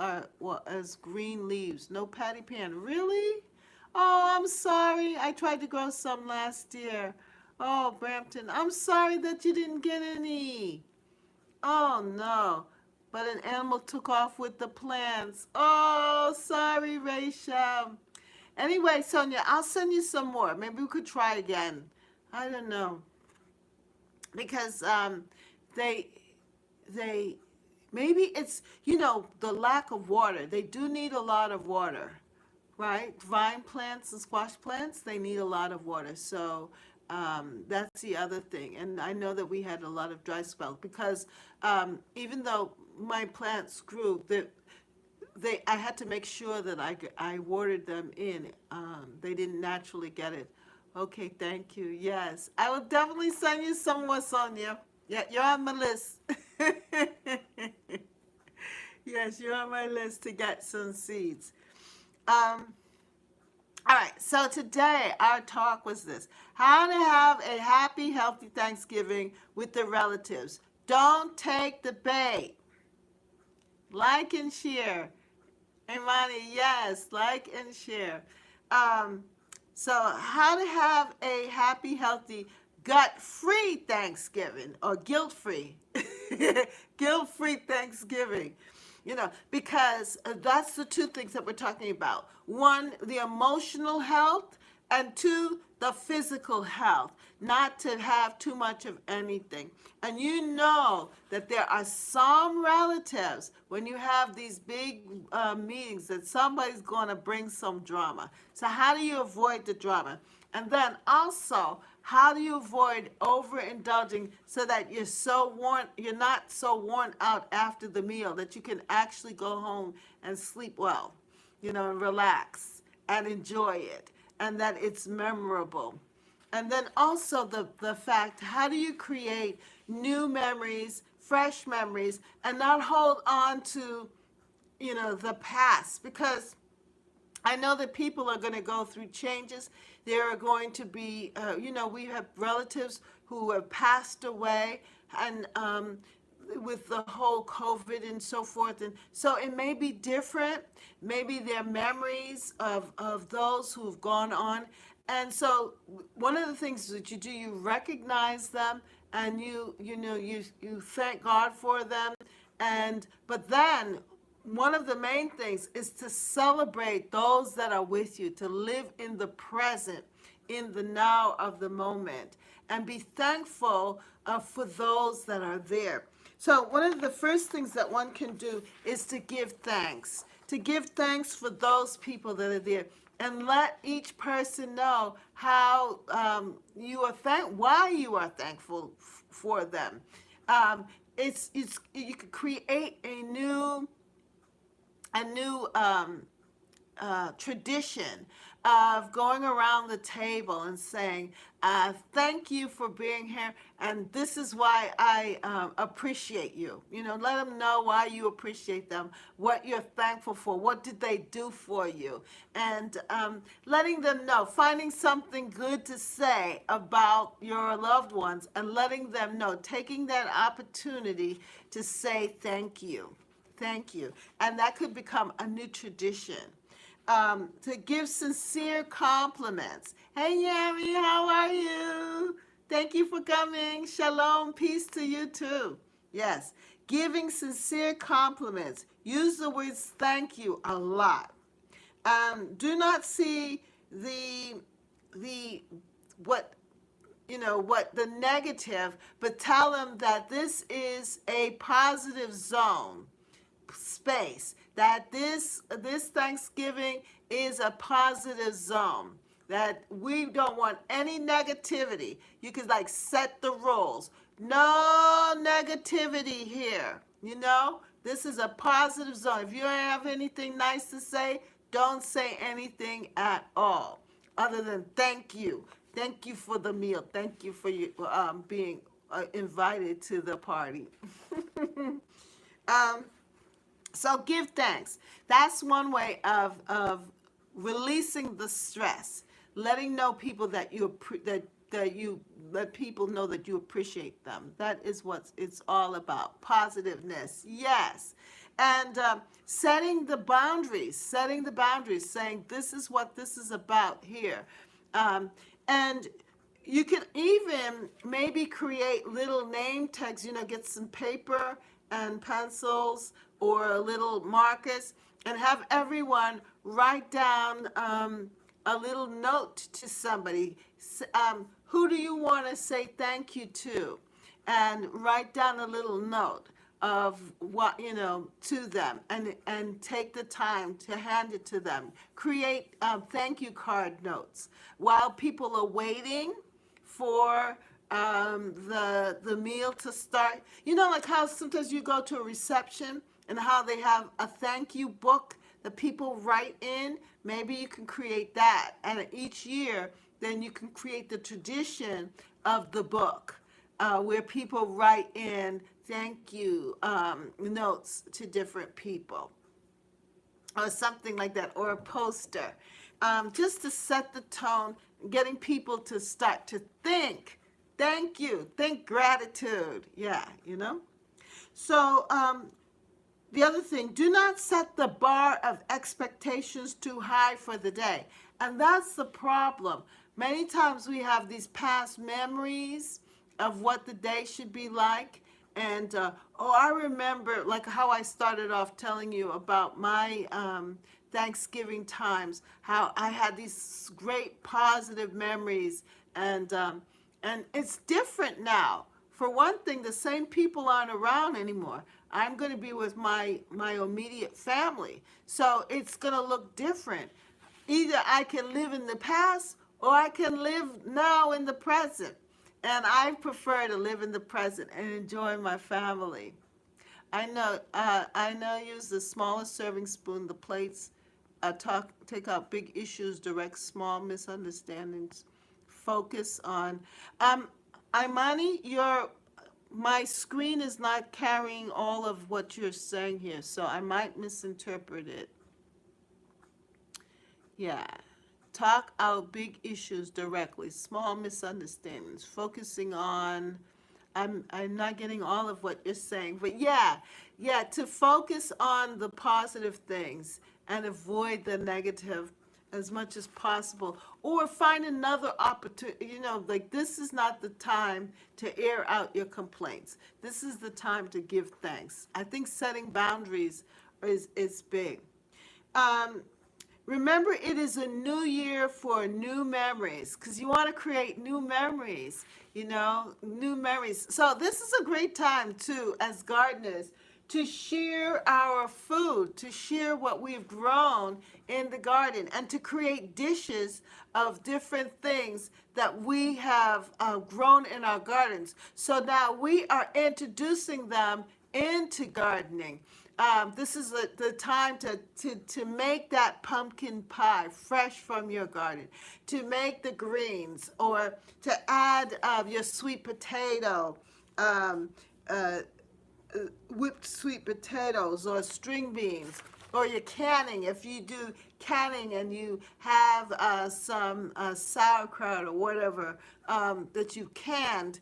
is green leaves. No patty pan. Really? Oh, I'm sorry. I tried to grow some last year. Oh, Brampton, I'm sorry that you didn't get any. Oh no. But an animal took off with the plants. Oh, sorry, Rachel. Anyway, Sonia, I'll send you some more. Maybe we could try again. I don't know. Because they maybe it's the lack of water. They do need a lot of water, right? Vine plants and squash plants, they need a lot of water. So that's the other thing. And I know that we had a lot of dry spells because even though my plants grew, I had to make sure that I watered them in. They didn't naturally get it. Okay, thank you. Yes, I will definitely send you some more, Sonia. Yeah, you're on my list. Yes, you're on my list to get some seeds. All right, so today our talk was this: how to have a happy, healthy Thanksgiving with the relatives. Don't take the bait. Like and share. Imani, yes, like and share. So how to have a happy, healthy, gut-free Thanksgiving or guilt-free, guilt-free Thanksgiving. Because that's the two things that we're talking about. One, the emotional health, and two, the physical health. Not to have too much of anything. And you know that there are some relatives, when you have these big meetings, that somebody's going to bring some drama. So how do you avoid the drama? And then also, how do you avoid overindulging so that you're not so worn out after the meal that you can actually go home and sleep well, and relax and enjoy it, and that it's memorable. And then also the fact, how do you create new memories, fresh memories, and not hold on to, the past? Because I know that people are going to go through changes. There are going to be, we have relatives who have passed away, and with the whole COVID and so forth. And so it may be different. Maybe their memories of those who've gone on. And so one of the things that you do, you recognize them and you thank God for them. And but then one of the main things is to celebrate those that are with you, to live in the present, in the now of the moment, and be thankful for those that are there. So, one of the first things that one can do is to give thanks for those people that are there, and let each person know how why you are thankful for them. It's you could create a new tradition of going around the table and saying, thank you for being here, and this is why I appreciate you. Let them know why you appreciate them, what you're thankful for, what did they do for you, and letting them know, finding something good to say about your loved ones, and letting them know, taking that opportunity to say thank you. Thank you. And that could become a new tradition. To give sincere compliments. Hey, Yami, how are you? Thank you for coming. Shalom, peace to you too. Yes, giving sincere compliments. Use the words thank you a lot. Do not see the what what the negative, but tell them that this is a positive zone space, that this Thanksgiving is a positive zone, that we don't want any negativity. You could set the rules. No negativity here. This is a positive zone. If you don't have anything nice to say, don't say anything at all other than thank you. Thank you for the meal. Thank you for you being invited to the party. So give thanks. That's one way of releasing the stress, letting know people that you let people know that you appreciate them. That is what it's all about. Positiveness, yes, and setting the boundaries, saying this is what this is about here, and you can even maybe create little name tags, get some paper and pencils or little markers and have everyone write down a little note to somebody. Who do you want to say thank you to? And write down a little note of what to them, and take the time to hand it to them. Create thank you card notes while people are waiting for the meal to start. Like how sometimes you go to a reception and how they have a thank you book that people write in. Maybe you can create that, and each year then you can create the tradition of the book, where people write in thank you notes to different people, or something like that, or a poster, just to set the tone, getting people to start to think thank you, think gratitude. Yeah. So the other thing, do not set the bar of expectations too high for the day. And that's the problem. Many times we have these past memories of what the day should be like. And, I remember like how I started off telling you about my Thanksgiving times, how I had these great positive memories. And it's different now. For one thing, the same people aren't around anymore. I'm going to be with my immediate family. So it's going to look different. Either I can live in the past or I can live now in the present. And I prefer to live in the present and enjoy my family. I know use the smallest serving spoon, the plates, take out big issues, direct small misunderstandings, focus on, Imani, my screen is not carrying all of what you're saying here, so I might misinterpret it. Yeah. Talk out big issues directly, small misunderstandings, focusing on I'm not getting all of what you're saying, but yeah, to focus on the positive things and avoid the negative as much as possible, or find another opportunity. Like, this is not the time to air out your complaints. This is the time to give thanks. I think setting boundaries is big. Um, Remember, it is a new year for new memories, because you want to create new memories, new memories. So this is a great time too, as gardeners, to share our food, to share what we've grown in the garden, and to create dishes of different things that we have grown in our gardens. So now we are introducing them into gardening. This is the time to make that pumpkin pie fresh from your garden, to make the greens, or to add your sweet potato, um, uh, whipped sweet potatoes, or string beans, or your canning. If you do canning and you have some sauerkraut or whatever that you canned,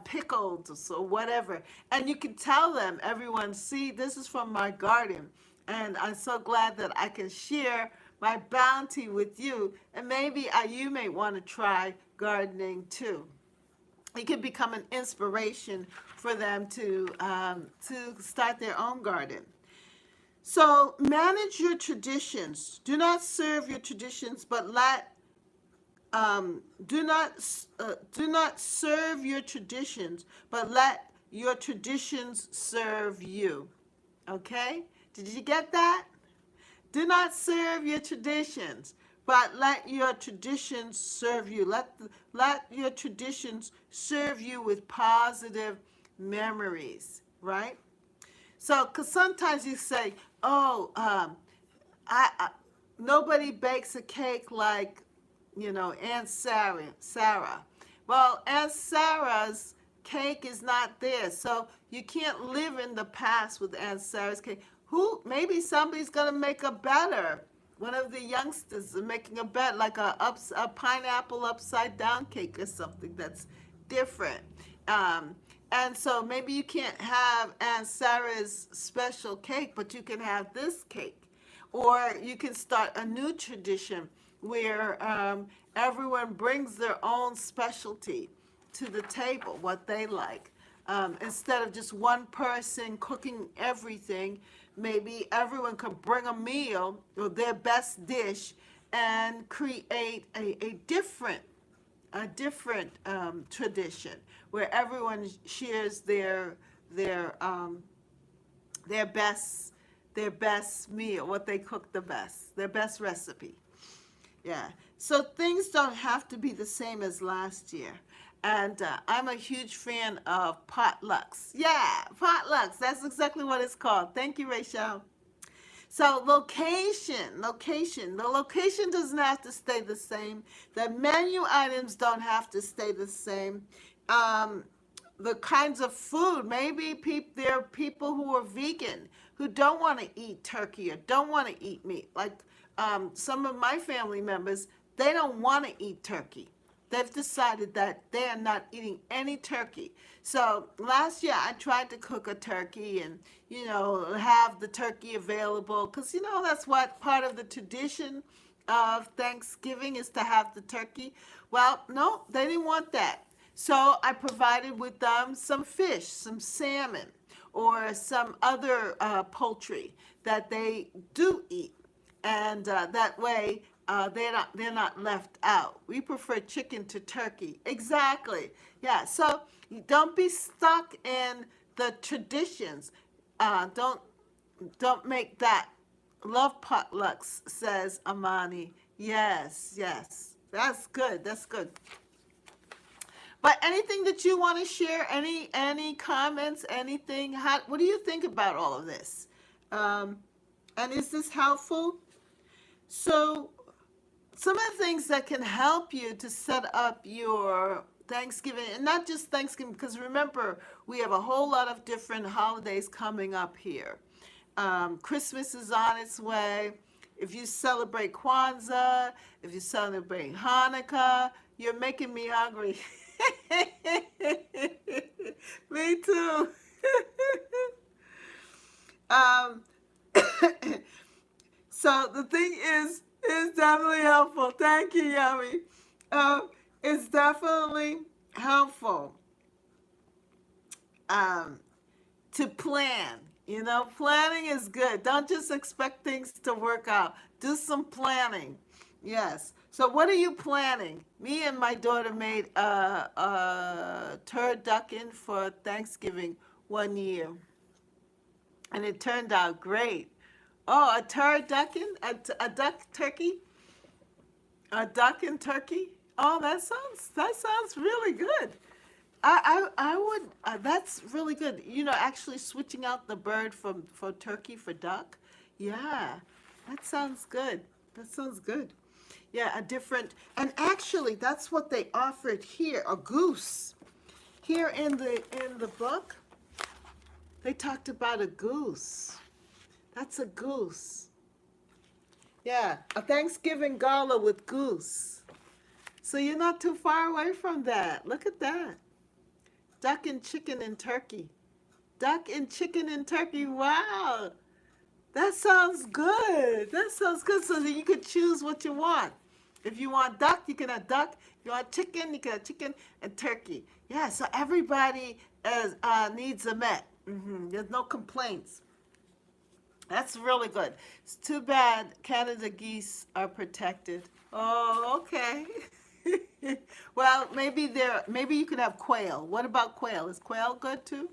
pickled or whatever, and you can tell them, everyone, see, this is from my garden, and I'm so glad that I can share my bounty with you, and maybe you may want to try gardening too. It can become an inspiration for them to start their own garden. So manage your traditions. Do not serve your traditions, but do not serve your traditions, but let your traditions serve you. Okay? Did you get that? Do not serve your traditions, but let your traditions serve you. Let your traditions serve you with positive memories, right? So, because sometimes you say, oh, I nobody bakes a cake like, Aunt Sarah. Well, Aunt Sarah's cake is not there, so you can't live in the past with Aunt Sarah's cake. Maybe somebody's gonna make a better. One of the youngsters is making a bet, like a pineapple upside down cake or something that's different. And so maybe you can't have Aunt Sarah's special cake, but you can have this cake. Or you can start a new tradition where everyone brings their own specialty to the table, what they like. Instead of just one person cooking everything, maybe everyone could bring a meal or their best dish and create a different tradition where everyone shares their best meal, what they cook the best, their best recipe. Yeah. So things don't have to be the same as last year. And I'm a huge fan of potlucks. Yeah, potlucks. That's exactly what it's called. Thank you, Rachel. So location. The location doesn't have to stay the same. The menu items don't have to stay the same. Um, the kinds of food, maybe there are people who are vegan who don't want to eat turkey or don't want to eat meat. Like some of my family members, they don't want to eat turkey. They've decided that they are not eating any turkey. So last year I tried to cook a turkey and, have the turkey available, because, that's what part of the tradition of Thanksgiving is, to have the turkey. Well, no, they didn't want that. So I provided with them some fish, some salmon, or some other poultry that they do eat. And that way they're not left out. We prefer chicken to turkey. Exactly. Yeah. So don't be stuck in the traditions. Don't make that. Love potlucks, says Amani. Yes, yes. That's good. That's good. But anything that you want to share, any comments, anything? What do you think about all of this? Um, and is this helpful? So some of the things that can help you to set up your Thanksgiving, and not just Thanksgiving, because remember, we have a whole lot of different holidays coming up here. Christmas is on its way. If you celebrate Kwanzaa, if you celebrate Hanukkah, you're making me hungry. Me too. um, so the thing is definitely helpful. Thank you, Yummy. It's definitely helpful um, to plan. You know, planning is good. Don't just expect things to work out. Do some planning. Yes. So what are you planning? Me and my daughter made a turducken for Thanksgiving 1 year, and it turned out great. Oh, a turducken, a duck turkey, a duck and turkey. Oh, that sounds really good. I would. That's really good. You know, actually switching out the bird from turkey for duck. Yeah, that sounds good. That sounds good. Yeah, a different. And actually, that's what they offered here. A goose. Here in the book, they talked about a goose. That's a goose. Yeah, a Thanksgiving gala with goose. So you're not too far away from that. Look at that. Duck and chicken and turkey. Duck and chicken and turkey. Wow. That sounds good. That sounds good. So that you could choose what you want. If you want duck, you can have duck. If you want chicken, you can have chicken and turkey. Yeah, so everybody needs a met. There's no complaints. That's really good. It's too bad Canada geese are protected. Oh, okay. Well, maybe you could have quail. What about quail? Is quail good too?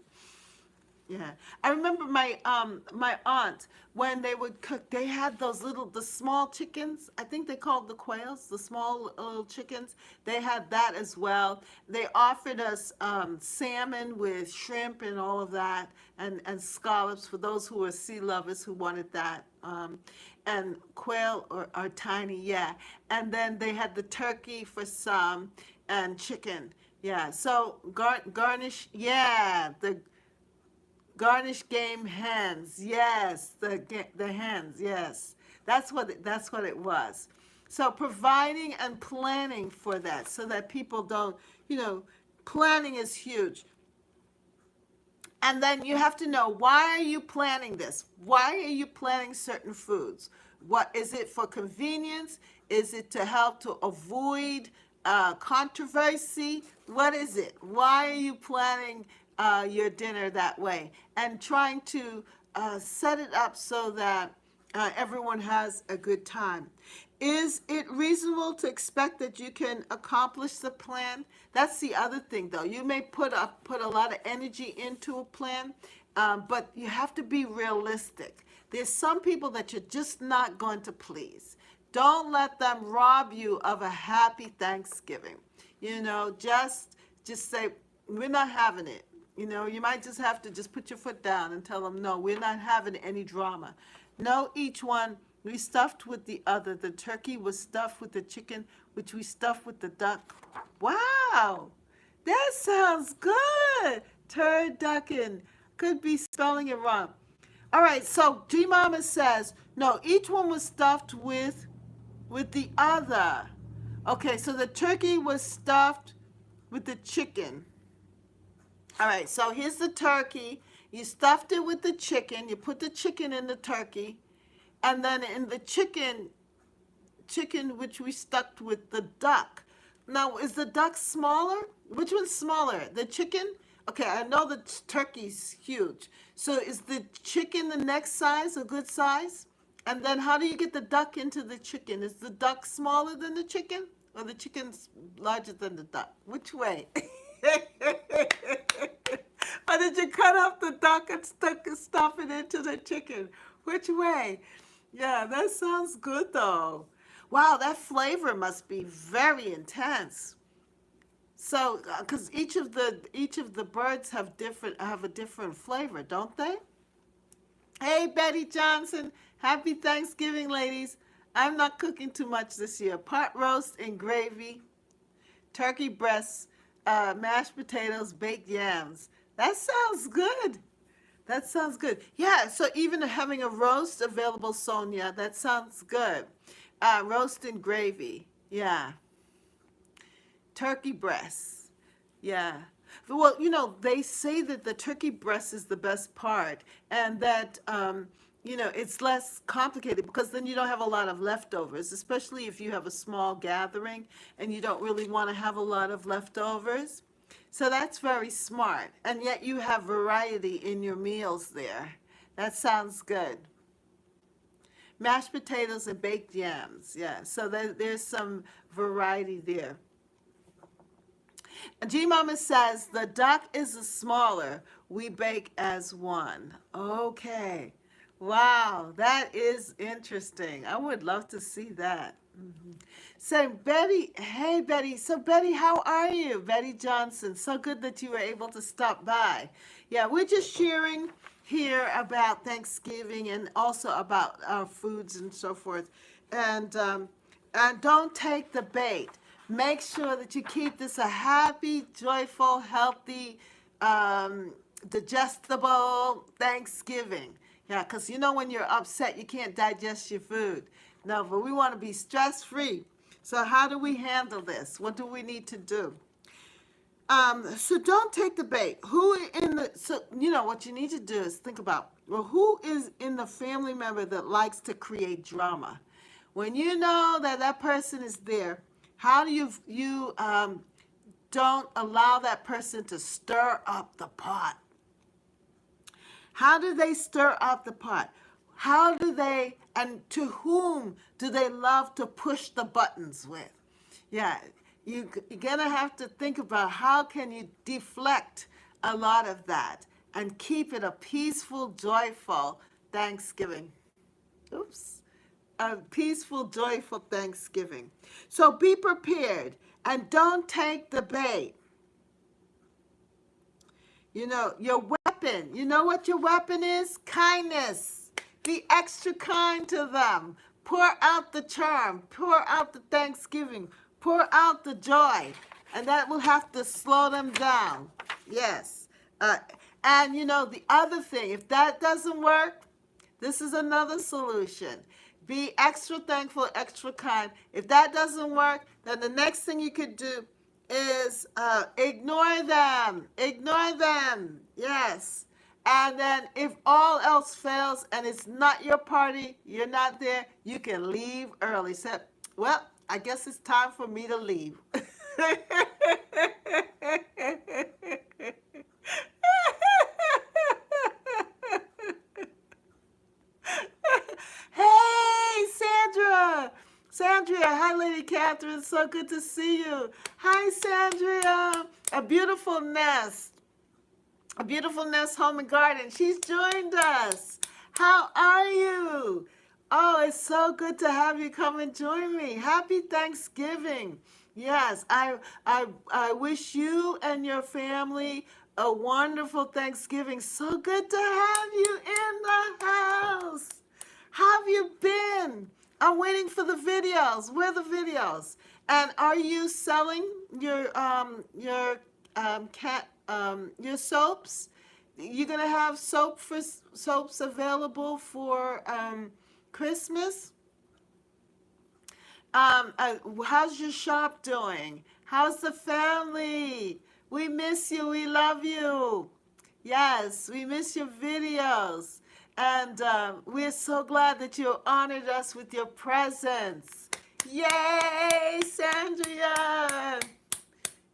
Yeah, I remember my aunt when they would cook. They had the small chickens. I think they called the quails, the small little chickens. They had that as well. They offered us salmon with shrimp and all of that, and scallops for those who were sea lovers who wanted that. And quail are tiny, yeah. And then they had the turkey for some, and chicken. Yeah, so garnish, yeah, the garnish game hens, yes, the hens, yes. That's what it was. So providing and planning for that, so that people don't, you know, planning is huge. And then you have to know, why are you planning this? Why are you planning certain foods? What is it, for convenience? Is it to help to avoid controversy? What is it? Why are you planning your dinner that way and trying to set it up so that everyone has a good time? Is it reasonable to expect that you can accomplish the plan? That's the other thing, though. You may put a lot of energy into a plan, but you have to be realistic. There's some people that you're just not going to please. Don't let them rob you of a happy Thanksgiving. You know, just say, we're not having it. You know, you might just have to just put your foot down and tell them, no, we're not having any drama. No, each one we stuffed with the other. The turkey was stuffed with the chicken, which we stuffed with the duck. Wow, that sounds good. Turducken. Could be spelling it wrong. All right, so G Mama says, no, each one was stuffed with the other. Okay, so the turkey was stuffed with the chicken. All right, so here's the turkey. You stuffed it with the chicken. You put the chicken in the turkey. And then in the chicken which we stuffed with the duck. Now, is the duck smaller? Which one's smaller? The chicken? Okay, I know the turkey's huge. So is the chicken the next size, a good size? And then how do you get the duck into the chicken? Is the duck smaller than the chicken? Or the chicken's larger than the duck? Which way? Or did you cut off the duck and stuff it into the chicken? Which way? Yeah, that sounds good though. Wow, that flavor must be very intense. So, because each of the birds have a different flavor, don't they? Hey, Betty Johnson, happy Thanksgiving, ladies. I'm not cooking too much this year. Pot roast and gravy, turkey breasts, mashed potatoes, baked yams. That sounds good. That sounds good. Yeah, so even having a roast available, Sonia, that sounds good. Roast and gravy. Yeah. Turkey breasts. Yeah. Well, they say that the turkey breast is the best part, and that it's less complicated because then you don't have a lot of leftovers, especially if you have a small gathering and you don't really want to have a lot of leftovers. So that's very smart, and yet you have variety in your meals there. That sounds good. Mashed potatoes and baked yams, yeah. So there's some variety there. G Mama says the duck is a smaller. We bake as one. Okay. Wow, that is interesting. I would love to see that. So Betty, hey Betty. So Betty, how are you? Betty Johnson. So good that you were able to stop by. Yeah, we're just sharing here about Thanksgiving and also about our foods and so forth. And don't take the bait. Make sure that you keep this a happy, joyful, healthy, um, digestible Thanksgiving. Yeah, because when you're upset, you can't digest your food. No, but we want to be stress free. So, how do we handle this? What do we need to do? So don't take the bait. What you need to do is think about, well, who is in the family member that likes to create drama? When you know that that person is there, how do you don't allow that person to stir up the pot? How do they stir up the pot? How do they, and to whom do they love to push the buttons with? Yeah, you're going to have to think about how can you deflect a lot of that and keep it a peaceful, joyful Thanksgiving. Oops. A peaceful, joyful Thanksgiving. So be prepared and don't take the bait. Your weapon. You know what your weapon is? Kindness. Be extra kind to them. Pour out the charm. Pour out the thanksgiving. Pour out the joy. And that will have to slow them down. Yes. And the other thing, if that doesn't work, this is another solution. Be extra thankful, extra kind. If that doesn't work, then the next thing you could do is ignore them. Ignore them. Yes. And then if all else fails and it's not your party, you're not there, you can leave early. So, well, I guess it's time for me to leave. Hey, Sandra. Sandria, hi, Lady Catherine. So good to see you. Hi, Sandria. A beautiful nest. A beautiful nest home and garden. She's joined us. How are you? Oh, it's so good to have you come and join me. Happy Thanksgiving. Yes, I wish you and your family a wonderful Thanksgiving. So good to have you in the house. How have you been? I'm waiting for the videos. Where are the videos? And are you selling your soaps? You're gonna have soaps available for Christmas. How's your shop doing? How's the family? We miss you. We love you. Yes, we miss your videos. And we're so glad that you honored us with your presence. Yay, Sandria.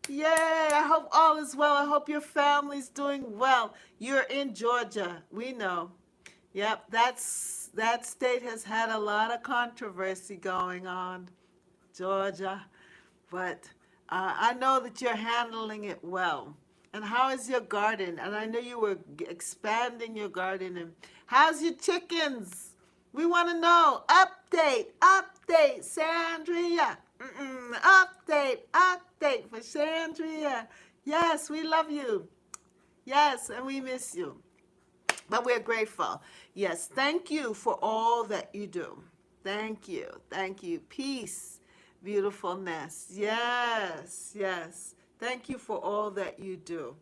Yay, I hope all is well. I hope your family's doing well. You're in Georgia. We know. Yep, that state has had a lot of controversy going on, Georgia. But I know that you're handling it well. And how is your garden? And I know you were expanding your garden. And how's your chickens? We want to know. Update, Sandria. Update for Sandria. Yes, we love you. Yes, and we miss you. But we're grateful. Yes, thank you for all that you do. Thank you. Thank you. Peace, beautifulness. Yes. Thank you for all that you do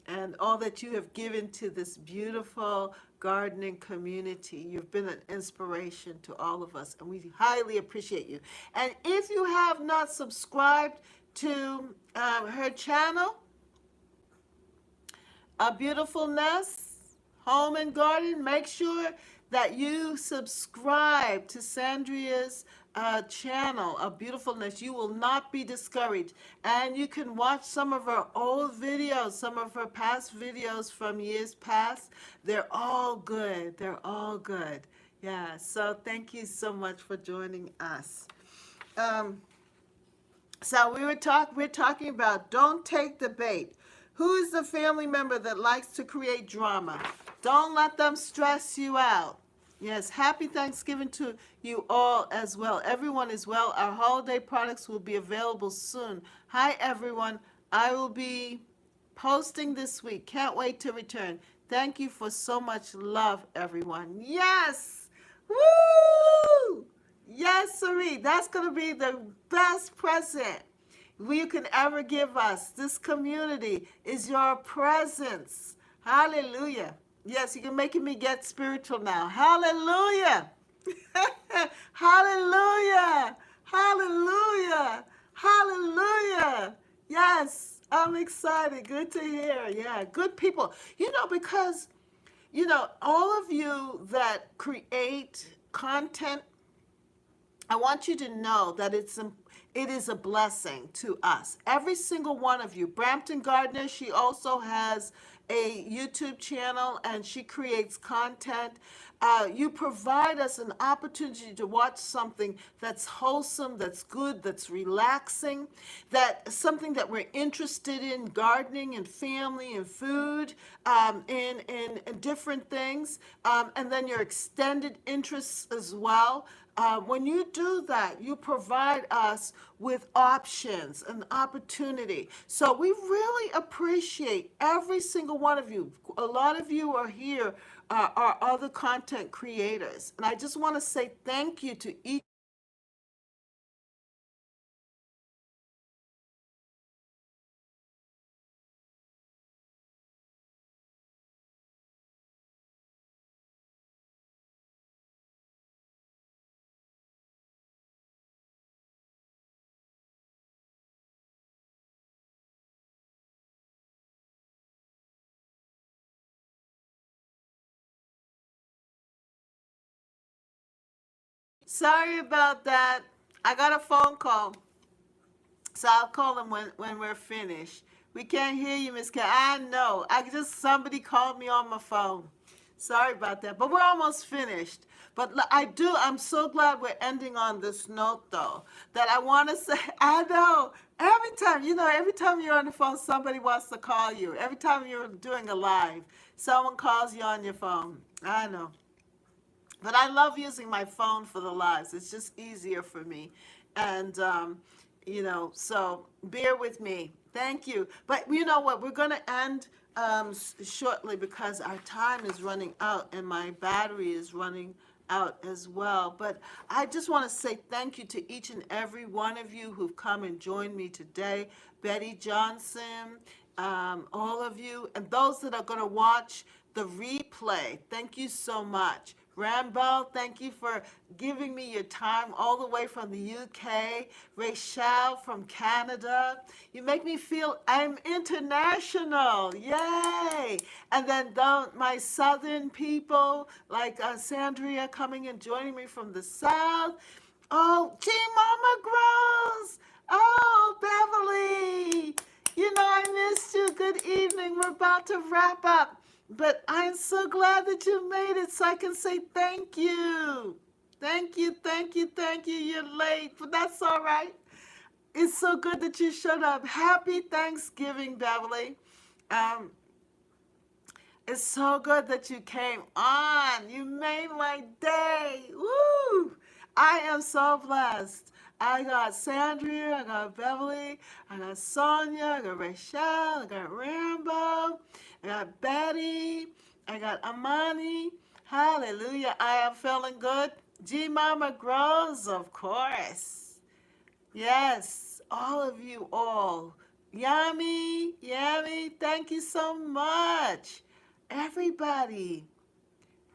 and all that you have given to this beautiful gardening community. You've been an inspiration to all of us, and we highly appreciate you. And if you have not subscribed to her channel, A Beautifulness Home and Garden. Make sure that you subscribe to Sandria's channel, A Beautifulness. You will not be discouraged. And you can watch some of her old videos, some of her past videos from years past. They're all good. They're all good. Yeah, so thank you so much for joining us. Um, so we're talking about don't take the bait. Who is the family member that likes to create drama? Don't let them stress you out. Yes, happy Thanksgiving to you all as well. Everyone is well. Our holiday products will be available soon. Hi everyone. I will be posting this week. Can't wait to return. Thank you for so much love, everyone. Yes! Woo! Yes, Sari, that's going to be the best present you can ever give us. This community is your presence. Hallelujah. Yes, you're making me get spiritual now. Hallelujah. Hallelujah. Hallelujah. Hallelujah. Yes, I'm excited. Good to hear. Yeah, good people. Because, all of you that create content, I want you to know that it is a blessing to us. Every single one of you. Brampton Gardner, she also has a YouTube channel and she creates content. You provide us an opportunity to watch something that's wholesome, that's good, that's relaxing, that something that we're interested in, gardening and family and food, in different things, and then your extended interests as well. When you do that, you provide us with options and opportunity. So we really appreciate every single one of you. A lot of you are here, are other content creators. And I just want to say thank you to each. Sorry about that. I got a phone call. So I'll call them when we're finished. We can't hear you, Miss K. I know. Somebody called me on my phone. Sorry about that. But we're almost finished. But I'm so glad we're ending on this note, though, that I want to say, I know, every time you're on the phone, somebody wants to call you. Every time you're doing a live, someone calls you on your phone. I know. But I love using my phone for the lives. It's just easier for me. And, so bear with me. Thank you. But you know what? We're going to end shortly because our time is running out and my battery is running out as well. But I just want to say thank you to each and every one of you who've come and joined me today. Betty Johnson, all of you, and those that are going to watch the replay. Thank you so much. Rambo, thank you for giving me your time all the way from the UK. Rachel from Canada. You make me feel I'm international. Yay! And then my southern people like Sandria coming and joining me from the south. Oh, G Mama Grows. Oh, Beverly. I missed you. Good evening. We're about to wrap up. But I'm so glad that you made it so I can say thank you. Thank you, thank you, thank you. You're late, but that's all right. It's so good that you showed up. Happy Thanksgiving, Beverly. Um, it's so good that you came on. You made my day. Woo! I am so blessed. I got Sandria, I got Beverly, I got Sonia, I got Rachel, I got Rambo, I got Betty, I got Amani. Hallelujah. I am feeling good. G Mama Grows, of course. Yes, all of you all. Yummy, yummy. Thank you so much. Everybody.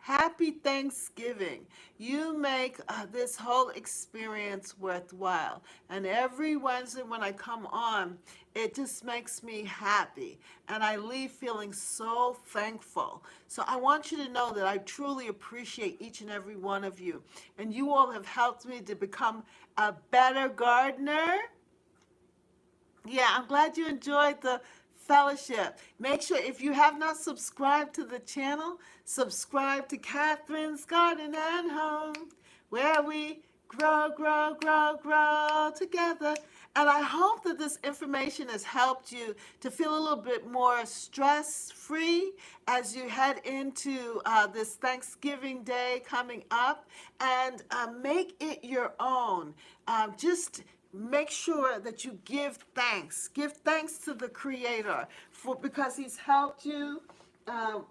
Happy Thanksgiving. You make this whole experience worthwhile. And every Wednesday when I come on, it just makes me happy. And I leave feeling so thankful. So I want you to know that I truly appreciate each and every one of you. And you all have helped me to become a better gardener. Yeah, I'm glad you enjoyed the fellowship. Make sure if you have not subscribed to the channel, subscribe to Catherine's Garden and Home, where we grow, grow, grow, grow together. And I hope that this information has helped you to feel a little bit more stress-free as you head into this Thanksgiving Day coming up, and make it your own. Just make sure that you give thanks. Give thanks to the Creator because He's helped you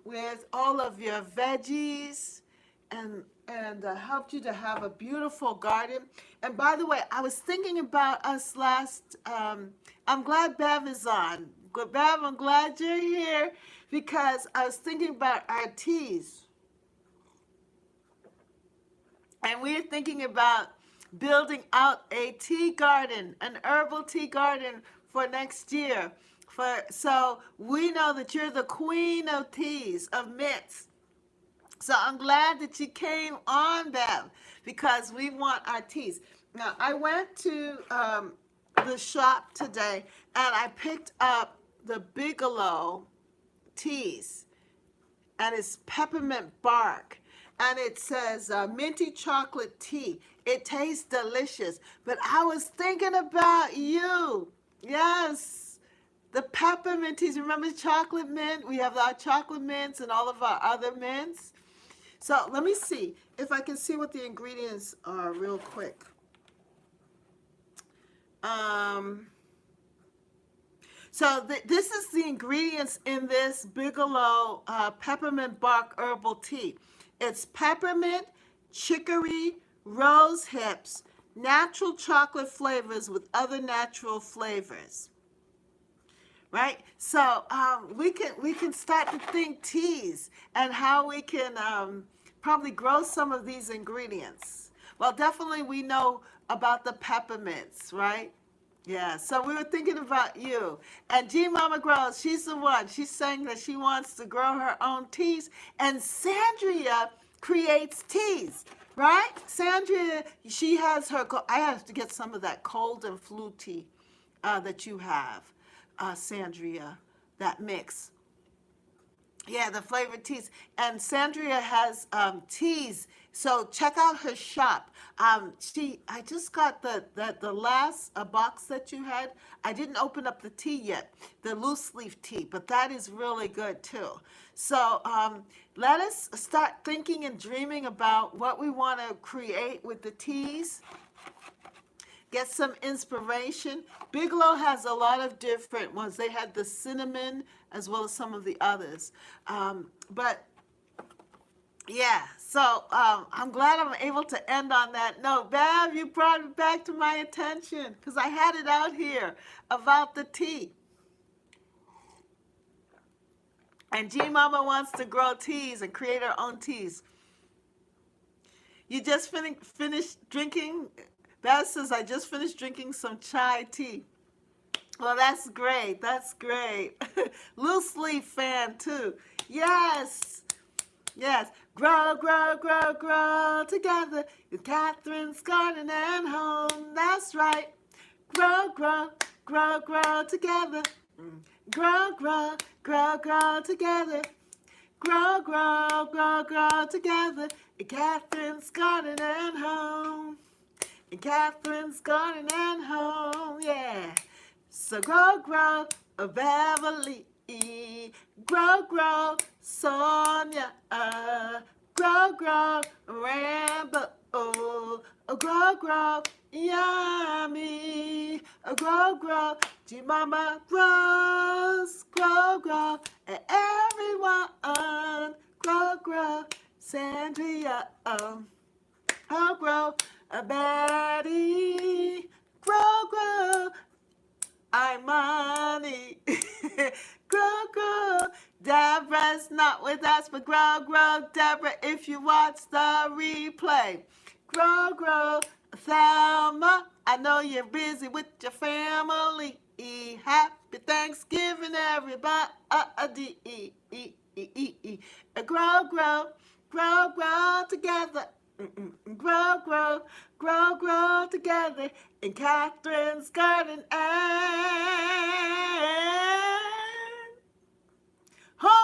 with all of your veggies and helped you to have a beautiful garden. And by the way, I was thinking about us last. I'm glad Bev is on. Bev, I'm glad you're here because I was thinking about our teas. And we're thinking about building out a tea garden, an herbal tea garden for next year. So we know that you're the queen of teas, of mints. So I'm glad that you came on, Bev, because we want our teas. Now, I went to the shop today and I picked up the Bigelow teas, and it's peppermint bark. And it says minty chocolate tea. It tastes delicious. But I was thinking about you. Yes. The peppermint teas. Remember chocolate mint? We have our chocolate mints and all of our other mints. So let me see if I can see what the ingredients are real quick. So this is the ingredients in this Bigelow peppermint bark herbal tea. It's peppermint, chicory, rose hips, natural chocolate flavors with other natural flavors. Right? So we can start to think teas and how we can probably grow some of these ingredients. Well, definitely we know about the peppermints, right? Yeah, so we were thinking about you. And G Mama Grows, she's the one. She's saying that she wants to grow her own teas. And Sandria creates teas, right? Sandria, she has her, I have to get some of that cold and flu tea that you have, Sandria, that mix. Yeah, the flavored teas. And Sandria has teas. So check out her shop. I just got the last box that you had. I didn't open up the tea yet, the loose leaf tea, but that is really good too. So let us start thinking and dreaming about what we want to create with the teas. Get some inspiration. Bigelow has a lot of different ones. They had the cinnamon as well as some of the others. But yeah, so I'm glad I'm able to end on that note. Bev, you brought it back to my attention because I had it out here about the tea. And G Mama wants to grow teas and create her own teas. You just finished drinking? Bev says, I just finished drinking some chai tea. Well, that's great. That's great. Loose leaf fan, too. Yes. Yes. Grow, grow, grow, grow together with Catherine's Garden and Home. That's right. Grow, grow, grow, grow together. Grow, grow, grow, grow together. Grow, grow, grow, grow together in Catherine's Garden and Home. In Catherine's Garden and Home, yeah. So grow, grow, Beverly. Grow, grow, Sonia. Grow, grow, Rambo. Grow, grow, Yummy. Grow, grow, G-Mama grows. Grow, grow, and everyone. Grow, grow, Sandria. Grow, grow, Betty. Grow, grow, I'm money. Grow, grow. Deborah's not with us, but grow, Deborah, if you watch the replay. Grow, Thelma, I know you're busy with your family. Happy Thanksgiving, everybody. Grow together. Grow together in Catherine's garden and home.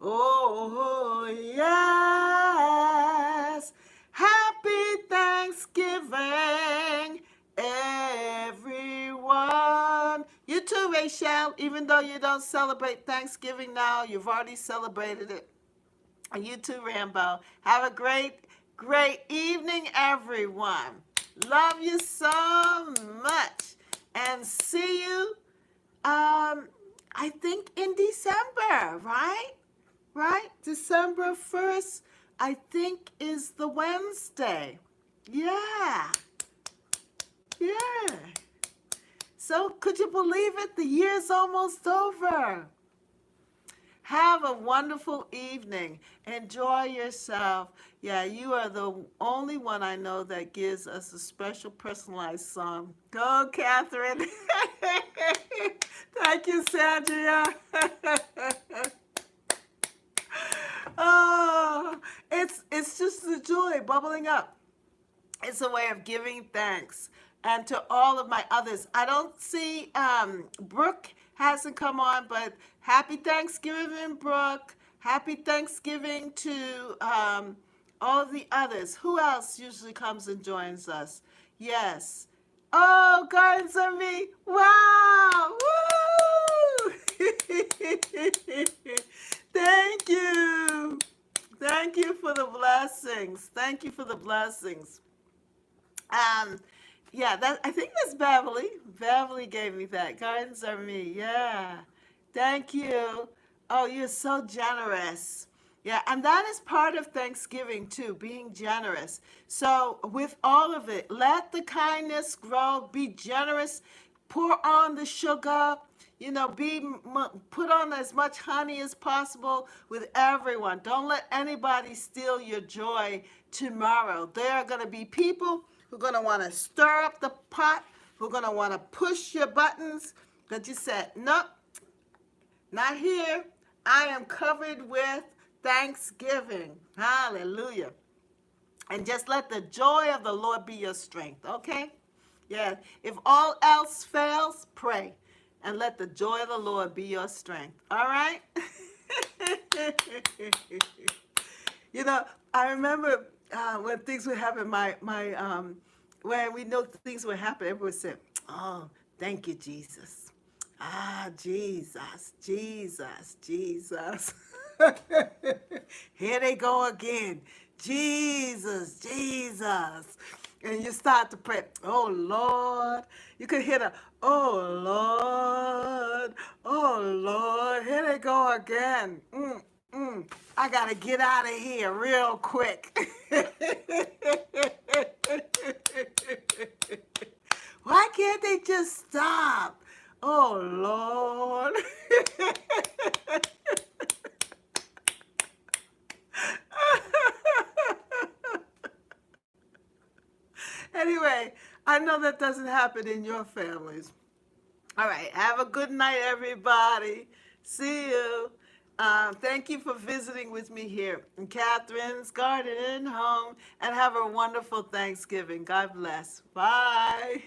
Oh, yes. Happy Thanksgiving, everyone. You too, Rachel. Even though you don't celebrate Thanksgiving now, you've already celebrated it. And you too, Rambo. Have a great evening, everyone. Love you so much. And see you, I think in December, right? Right? December 1st, I think, is the Wednesday. Yeah. So could you believe it? The year's almost over. Have a wonderful evening. Enjoy yourself. Yeah, you are the only one I know that gives us a special personalized song. Go, Catherine. Thank you, Sandria. Oh, it's just the joy bubbling up. It's a way of giving thanks. And to all of my others, I don't see Brooke hasn't come on, but happy Thanksgiving, Brooke. Happy Thanksgiving to all of the others. Who else usually comes and joins us? Yes. Oh, Gardens of Me. Wow. Woo! Thank you. Thank you for the blessings. Thank you for the blessings. Yeah, I think that's Beverly. Beverly gave me that. Gardens are me. Yeah. Thank you. Oh, you're so generous. Yeah, and that is part of Thanksgiving too, being generous. So with all of it, let the kindness grow, be generous, pour on the sugar, put on as much honey as possible with everyone. Don't let anybody steal your joy tomorrow. There are going to be people who are going to want to stir up the pot, who are going to want to push your buttons, but you said, nope, not here. I am covered with Thanksgiving. Hallelujah. And just let the joy of the Lord be your strength, okay? Yeah. If all else fails, pray. And let the joy of the Lord be your strength. All right? I remember when things would happen, when we know things would happen, everyone would say, oh, thank you, Jesus. Ah, Jesus. Here they go again. Jesus. And you start to pray, oh, Lord. You could hear oh, Lord. Here they go again. I got to get out of here real quick. Why can't they just stop? Oh, Lord. Anyway, I know that doesn't happen in your families. All right. Have a good night, everybody. See you. Thank you for visiting with me here in Catherine's Garden and Home. And have a wonderful Thanksgiving. God bless. Bye.